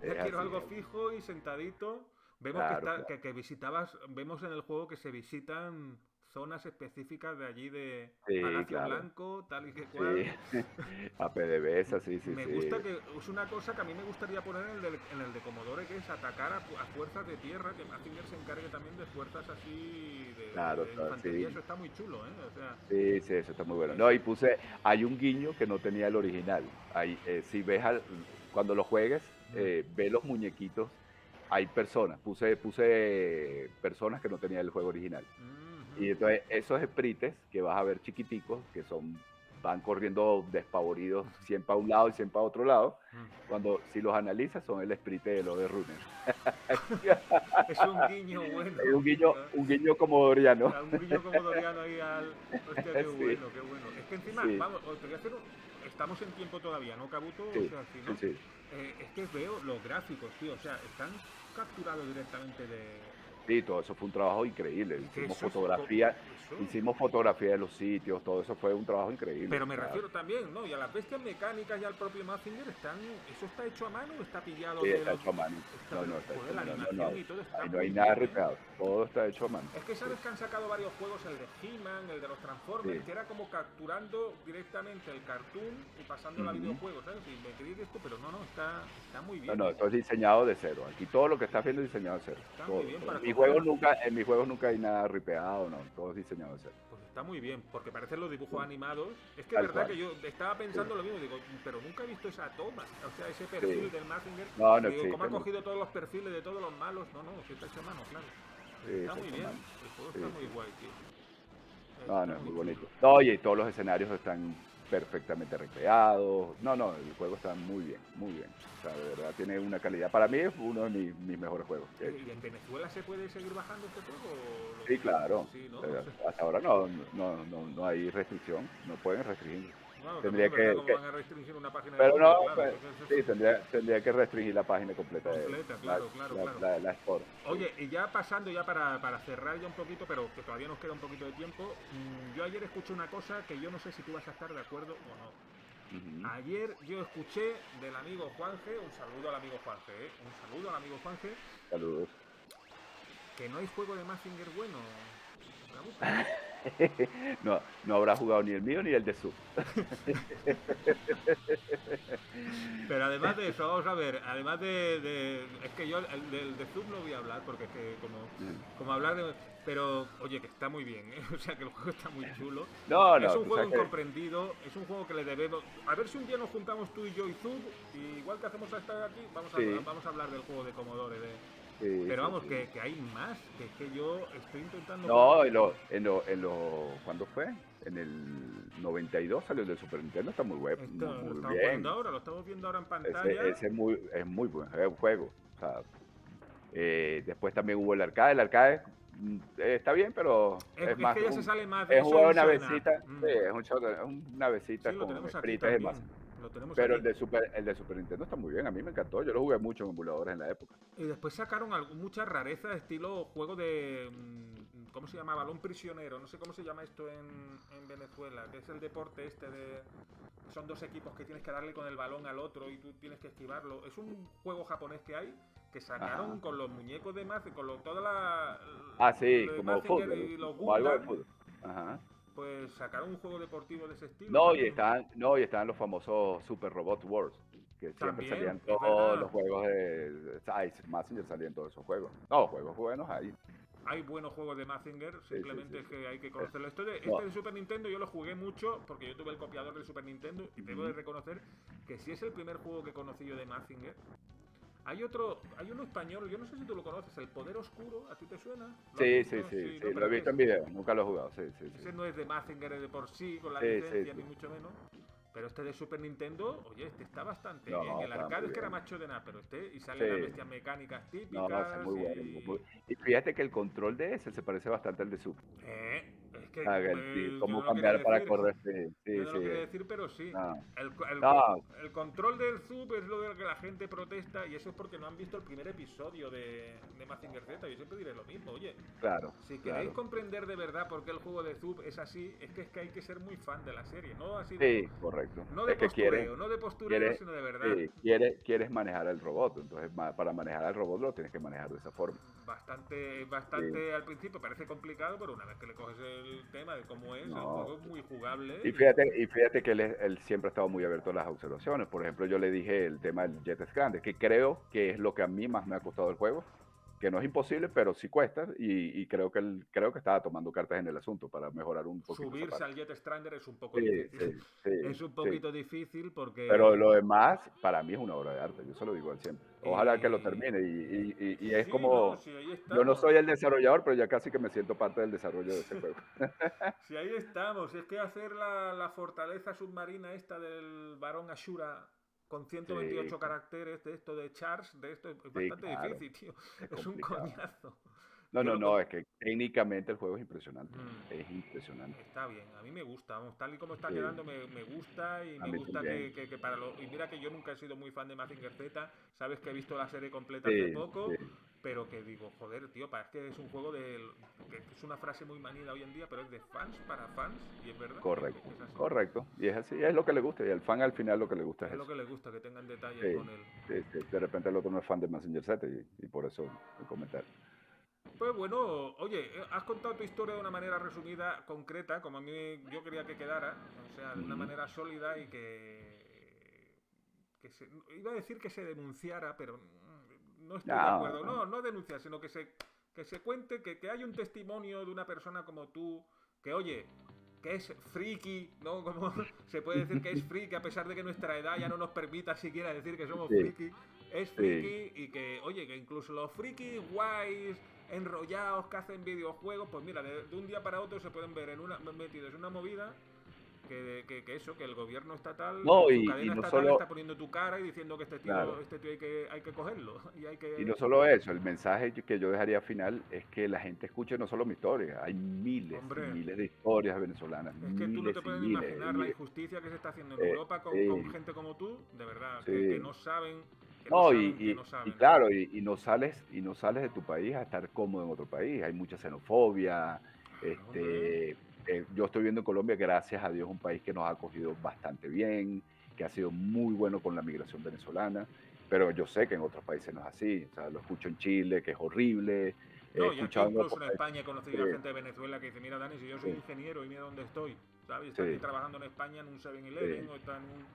ya es quiero así, algo es así. fijo y sentadito. Vemos que Claro, está, claro. que visitabas, vemos en el juego que se visitan zonas específicas de allí de Sí, Palacio claro. Blanco, tal y que Sí, cual. a PDVSA, sí, sí, Me gusta sí. que es una cosa que a mí me gustaría poner en el de Commodore, que es atacar a fuerzas de tierra, que Mazinger se encargue también de fuerzas así Claro, de sí, infantería. Eso está muy chulo, ¿eh? O sea, sí, sí, eso está muy bueno. No, eso. y hay un guiño que no tenía el original. Si ves, cuando lo juegues, Mm, ve los muñequitos, hay personas, puse personas que no tenía el juego original. Ujú. Y entonces esos sprites que vas a ver chiquiticos, que van corriendo despavoridos, 100 para un lado y 100 para otro lado, Mm. cuando si los analizas son el sprite de los de Runner. Es un guiño bueno, Es guiño. un guiño comodoriano. Un guiño comodoriano ahí al. Hostia, qué Sí, bueno, qué bueno. Es que encima, sí, vamos, te voy a hacer estamos en tiempo todavía, ¿no, Kabuto? O sí, sea, si sí, no. sí. Es que veo los gráficos, tío. O sea, están capturados directamente de. Sí, todo eso fue un trabajo increíble. Es que eso es. Eso. Hicimos fotografía de los sitios, todo eso fue un trabajo increíble. Pero me O sea, refiero también, ¿no? Y a las bestias mecánicas y al propio Mazinger están. ¿Eso está hecho a mano o está pillado sí, de está los. hecho a mano. Está, No, pero, no, está hecho joder, a la mano. No, no, animación y todo está ahí no hay muy nada bien, ¿eh? ripeado. Todo está hecho a mano. Es que Sí, sabes que han sacado varios juegos, el de He-Man, el de los Transformers, sí. que era como capturando directamente el cartoon y pasándolo a Ujú. videojuegos, ¿sabes? Y me creí esto, pero no, está muy No, bien, no, ¿eh? esto es diseñado de cero. Aquí todo lo que estás viendo es diseñado de cero. Está muy Todo, bien todo. para coger. En mis juegos nunca hay nada ripeado, no. Todo es diseñado de cero. Pues está muy bien, porque parecen los dibujos Sí, animados. Es que es tal verdad cual. que yo estaba Sí, pensando lo mismo, digo, pero nunca he visto esa toma, o sea, ese perfil sí. del Mazinger. No, no Y digo, ¿cómo existe, ha no. cogido todos los perfiles de todos los malos? No, no, que está hecho a mano, claro. Sí, Está está muy hecho a bien, mano. el juego está Sí, muy sí. guay, tío. No, Está no, es muy muy chulo. bonito. No, y todos los escenarios están perfectamente recreados. No, no, el juego está muy bien, muy bien. O sea, de verdad tiene una calidad. Para mí es uno de mis mejores juegos que he hecho. ¿Y en Venezuela se puede seguir bajando este juego? Sí, claro. Sí, ¿no? No sé. Hasta ahora no hay restricción. No pueden restringir. Claro, también Tendría es verdad cómo van a restringir una página de pero Google, no, claro. pues, sí, tendría que restringir la página completa de Completa, claro, claro, claro. la Store. Sí. Oye, y ya pasando ya para cerrar ya un poquito, pero que todavía nos queda un poquito de tiempo, yo ayer escuché una cosa que yo no sé si tú vas a estar de acuerdo o no. Ujú. Ayer yo escuché del amigo Juanje, un saludo al amigo Juanje, un saludo al amigo Juanje, Saludos. que no hay juego de Mazinger bueno, Kabuto. No, no habrá jugado ni el mío ni el de Sub. Pero además de eso, vamos a ver, además es que yo del de Zoom no voy a hablar porque es que como hablar de. Pero oye, que está muy bien, ¿eh? O sea, que el juego está muy chulo. No, Es no, un tú juego sabes que incomprendido, es un juego que le debemos. A ver si un día nos juntamos tú y yo y Zub, y igual que hacemos hasta aquí, sí, vamos a hablar del juego de Commodore. sí, Pero sí, vamos, sí. que hay más, que es que yo estoy intentando No, jugar. ¿cuándo fue? En el 92 salió el de Super Nintendo, está muy web, Esto lo muy estamos poniendo bien. ahora, lo estamos viendo ahora en pantalla. Es muy buen juego. O sea, después también hubo el arcade está bien, pero Es que ya se sale más de es eso jugar un una 7-up. besita, sí, es una Sí, besita lo con tenemos aquí sprites y también. más. Lo tenemos Pero aquí. El de Super Nintendo está muy bien, a mí me encantó, yo lo jugué mucho en emuladores en la época. Y después sacaron muchas rarezas estilo juego de. ¿Cómo se llama? Balón prisionero. No sé cómo se llama esto en Venezuela. Que es el deporte este de. Son dos equipos que tienes que darle con el balón al otro y tú tienes que esquivarlo. Es un juego japonés que hay que Ajá. sacaron con los muñecos de Mazinger, con toda la. Ah, sí, Lo de como Mazinger fútbol, y los como algo de Gundam. fútbol. Ajá. Pues sacaron un juego deportivo de ese estilo No, también. y estaban los famosos Super Robot Wars, que siempre También, salían es todos verdad. los juegos de Massinger salían todos esos juegos. No, juegos buenos ahí. Hay buenos juegos de Mazinger, Sí, sí, simplemente sí, es sí. que hay que Es- conocerlo. no. Este de Super Nintendo yo lo jugué mucho porque yo tuve el copiador de Super Nintendo y debo de Ujú. reconocer que si es el primer juego que conocí yo de Mazinger. Hay uno español, yo no sé si tú lo conoces, El Poder Oscuro, ¿a ti te suena? ¿Lo has Sí, sí, visto? sí, Sí, sí, ¿no? lo Pero he visto en video, nunca lo he jugado, sí, sí, sí. ese no es de Mazinger de por sí, con la Sí, sí, licencia, sí. ni mucho menos. Pero este de Super Nintendo, oye, este está bastante bien. No, El está arcade muy es que era bien. macho de nada, pero y salen las Sí, bestias mecánicas no, no, está típicas muy bueno. Y fíjate que el control de ese se parece bastante al de Super. Es que Ah, yo cómo no lo quería cambiar para decir, correr, sí, yo sí, no sí. lo quería decir, pero sí. No, El, el, no, el control del sub es lo de que la gente protesta y eso es porque no han visto el primer episodio de Mazinger Z. Yo siempre diré lo mismo, oye, claro, si queréis claro. comprender de verdad por qué el juego de Zub es así, es que hay que ser muy fan de la serie, no así Sí, correcto. no de Es que postureo, no de postureo, quieres, sino de verdad. sí, quieres manejar al robot, entonces para manejar al robot lo tienes que manejar de esa forma. Sí, Bastante al principio parece complicado, pero una vez que le coges el tema de cómo es, el no. juego es muy jugable Y fíjate que él siempre ha estado muy abierto a las observaciones. Por ejemplo, yo le dije el tema del Jet Scramble, que creo que es lo que a mí más me ha costado el juego, que no es imposible, pero sí cuesta, y creo que estaba tomando cartas en el asunto para mejorar un poquito esa Subirse parte. al Jet Strander es un poco Sí, difícil. sí, sí, Es un sí. poquito difícil Pero porque... lo demás, para mí es una obra de arte, yo se lo digo al siempre. Ojalá que lo Y... termine, y es Sí, no, como, sí, ahí yo no estamos. soy el desarrollador, pero ya casi que me siento parte del desarrollo de ese juego. Sí, ahí estamos. Es que hacer la fortaleza submarina esta del varón Ashura con Sí, 128 caracteres de esto de Charles, de esto es sí, bastante claro, difícil, tío. es Es un complicado. coñazo. No, Yo no, lo no, com- es que técnicamente el juego es impresionante, es Mm, impresionante. está bien, a mí me gusta, vamos, tal y como está Sí, quedando me gusta y a me mí gusta también. que para lo... Y mira que yo nunca he sido muy fan de Mazinger Z, sabes que he visto la serie completa hace Sí, poco, sí. pero que digo, joder, tío, es que es un juego de... que es una frase muy manida hoy en día, pero es de fans para fans y es verdad que Correcto, es así. correcto. Y es así, es lo que le gusta. Y al fan al final lo que le gusta Es es lo eso. que le gusta, que tengan detalles Sí, con él. sí, sí. De repente el otro no es fan de Messenger Z y por eso el comentario. Pues bueno, oye, has contado tu historia de una manera resumida, concreta, como a mí yo quería que quedara, o sea, de una Ujú. manera sólida y iba a decir que se denunciara, pero no estoy de No, acuerdo. No, no denunciar, sino que se cuente que hay un testimonio de una persona como tú, que oye, que es friki, ¿no? Como se puede decir que es friki a pesar de que nuestra edad ya no nos permita siquiera decir que somos sí, friki. Es sí. friki y que, oye, que incluso los frikis guays, enrollados, que hacen videojuegos, pues mira, de un día para otro se pueden ver metidos en una movida que eso, que el gobierno estatal, No, su y cadena no estatal solo, está poniendo tu cara y diciendo que claro, este tío hay que cogerlo y hay y que... no solo eso, el mensaje que yo dejaría final es que la gente escuche no solo mi historia, hay miles y Hombre, miles de historias venezolanas, es que tú no te miles y puedes miles. imaginar la injusticia que se está haciendo en Eh, Europa con sí, gente como tú, de verdad, sí. que no No, saben, que no y saben. claro, y no sales de tu país a estar cómodo en otro país. Hay mucha xenofobia. Hombre, Yo estoy viendo en Colombia, gracias a Dios, un país que nos ha acogido bastante bien, que ha sido muy bueno con la migración venezolana, pero yo sé que en otros países no es así. O sea, lo escucho en Chile, que es horrible. He no, y aquí escuchado en incluso otros en países. España he conocido a Sí, gente de Venezuela que dice, mira Dani, si yo soy sí, ingeniero y mira dónde estoy, ¿sabes? Estoy aquí sí, trabajando en España en un 7-Eleven sí, o está en un...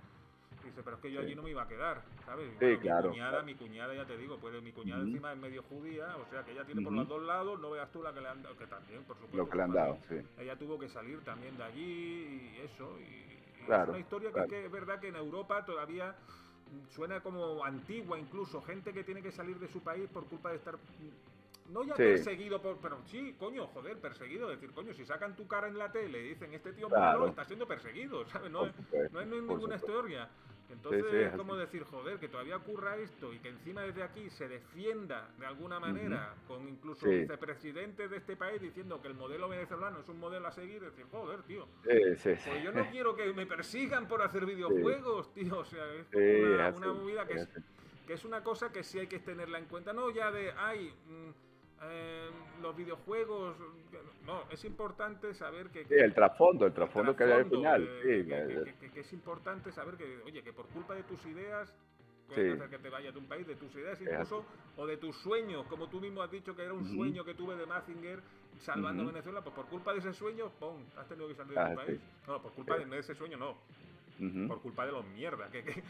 Dice, pero es que yo allí sí. no me iba a quedar, ¿sabes? Y Sí, bueno, claro, claro. mi cuñada ya te digo, pues mi cuñada Ujú, encima es medio judía, o sea que ella tiene por los ujú. dos lados, no veas tú la que le han dado, que también, por Lo supuesto, que le su han familia, dado, sí. ella tuvo que salir también de allí y eso, y es una Claro, historia claro. que es verdad que en Europa todavía suena como antigua incluso, gente que tiene que salir de su país por culpa de estar no ya Sí, perseguido por, pero sí, coño, joder, perseguido, decir, coño, si sacan tu cara en la tele y dicen este tío es malo, claro, está siendo perseguido, ¿sabes? por supuesto, No es por ninguna supuesto. historia. Sí, sí, Entonces es es como así. decir, joder, que todavía ocurra esto y que encima desde aquí se defienda de alguna Ujú. manera, con incluso Sí, vicepresidentes de este país diciendo que el modelo venezolano es un modelo a seguir, decir, joder, tío, sí, sí, pues yo no quiero que me persigan por hacer sí, videojuegos, tío. O sea, es sí, como es una así, movida es así. que es una cosa que sí hay que tenerla en cuenta. No ya de, eh, los videojuegos. No, es importante saber Sí, el el trasfondo que hay al trasfondo, final, sí, que es importante saber que, oye, que por culpa de tus ideas pueden sí, hacer que te vayas de un país, de tus ideas es así. incluso, o de tus sueños, como tú mismo has dicho que era un Ujú, sueño que tuve de Mazinger salvando a ujú, Venezuela, pues por culpa de ese sueño, ¡pum!, has tenido que salir de es tu así, país. No, por culpa es de ese sueño no, ujú, por culpa de los mierdas que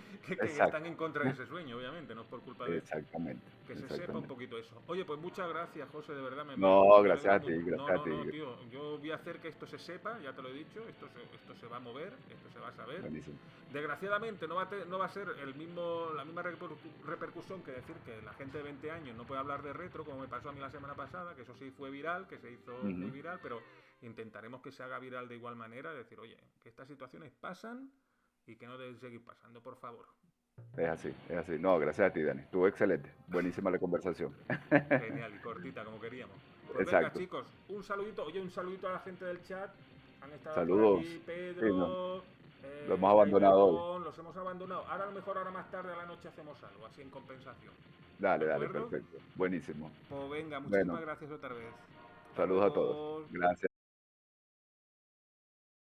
están exacto, en contra de ese sueño, obviamente, no es por culpa de... exactamente, Que se sepa un exactamente. poquito eso. Oye, pues muchas gracias, José, de verdad, No, me gracias alegro a ti, mucho. No, gracias a no, ti. no, tío. Yo voy a hacer que esto se sepa, ya te lo he dicho, esto se va a mover, esto se va a saber. Buenísimo. Desgraciadamente no va a ser la misma repercusión que decir que la gente de 20 años no puede hablar de retro, como me pasó a mí la semana pasada, que eso sí fue viral, que se hizo muy Ujú. viral, pero intentaremos que se haga viral de igual manera, decir, oye, que estas situaciones pasan y que no deben seguir pasando, por favor. Es así, es así. No, gracias a ti, Dani. Estuvo excelente. Buenísima la conversación. Genial y cortita como queríamos. Pues venga, Exacto. chicos, un saludito. Oye, un saludito a la gente del chat. Han estado por aquí Saludos. Sí, no, Pedro, lo hemos abandonado hoy. Cyberpunk, los hemos abandonado. Ahora a lo mejor ahora más tarde a la noche hacemos algo, así en compensación. ¿De Dale, dale, acuerdo? perfecto. Buenísimo. Pues venga, muchísimas Bueno, gracias otra vez. Hasta saludos a todos. luego. Gracias.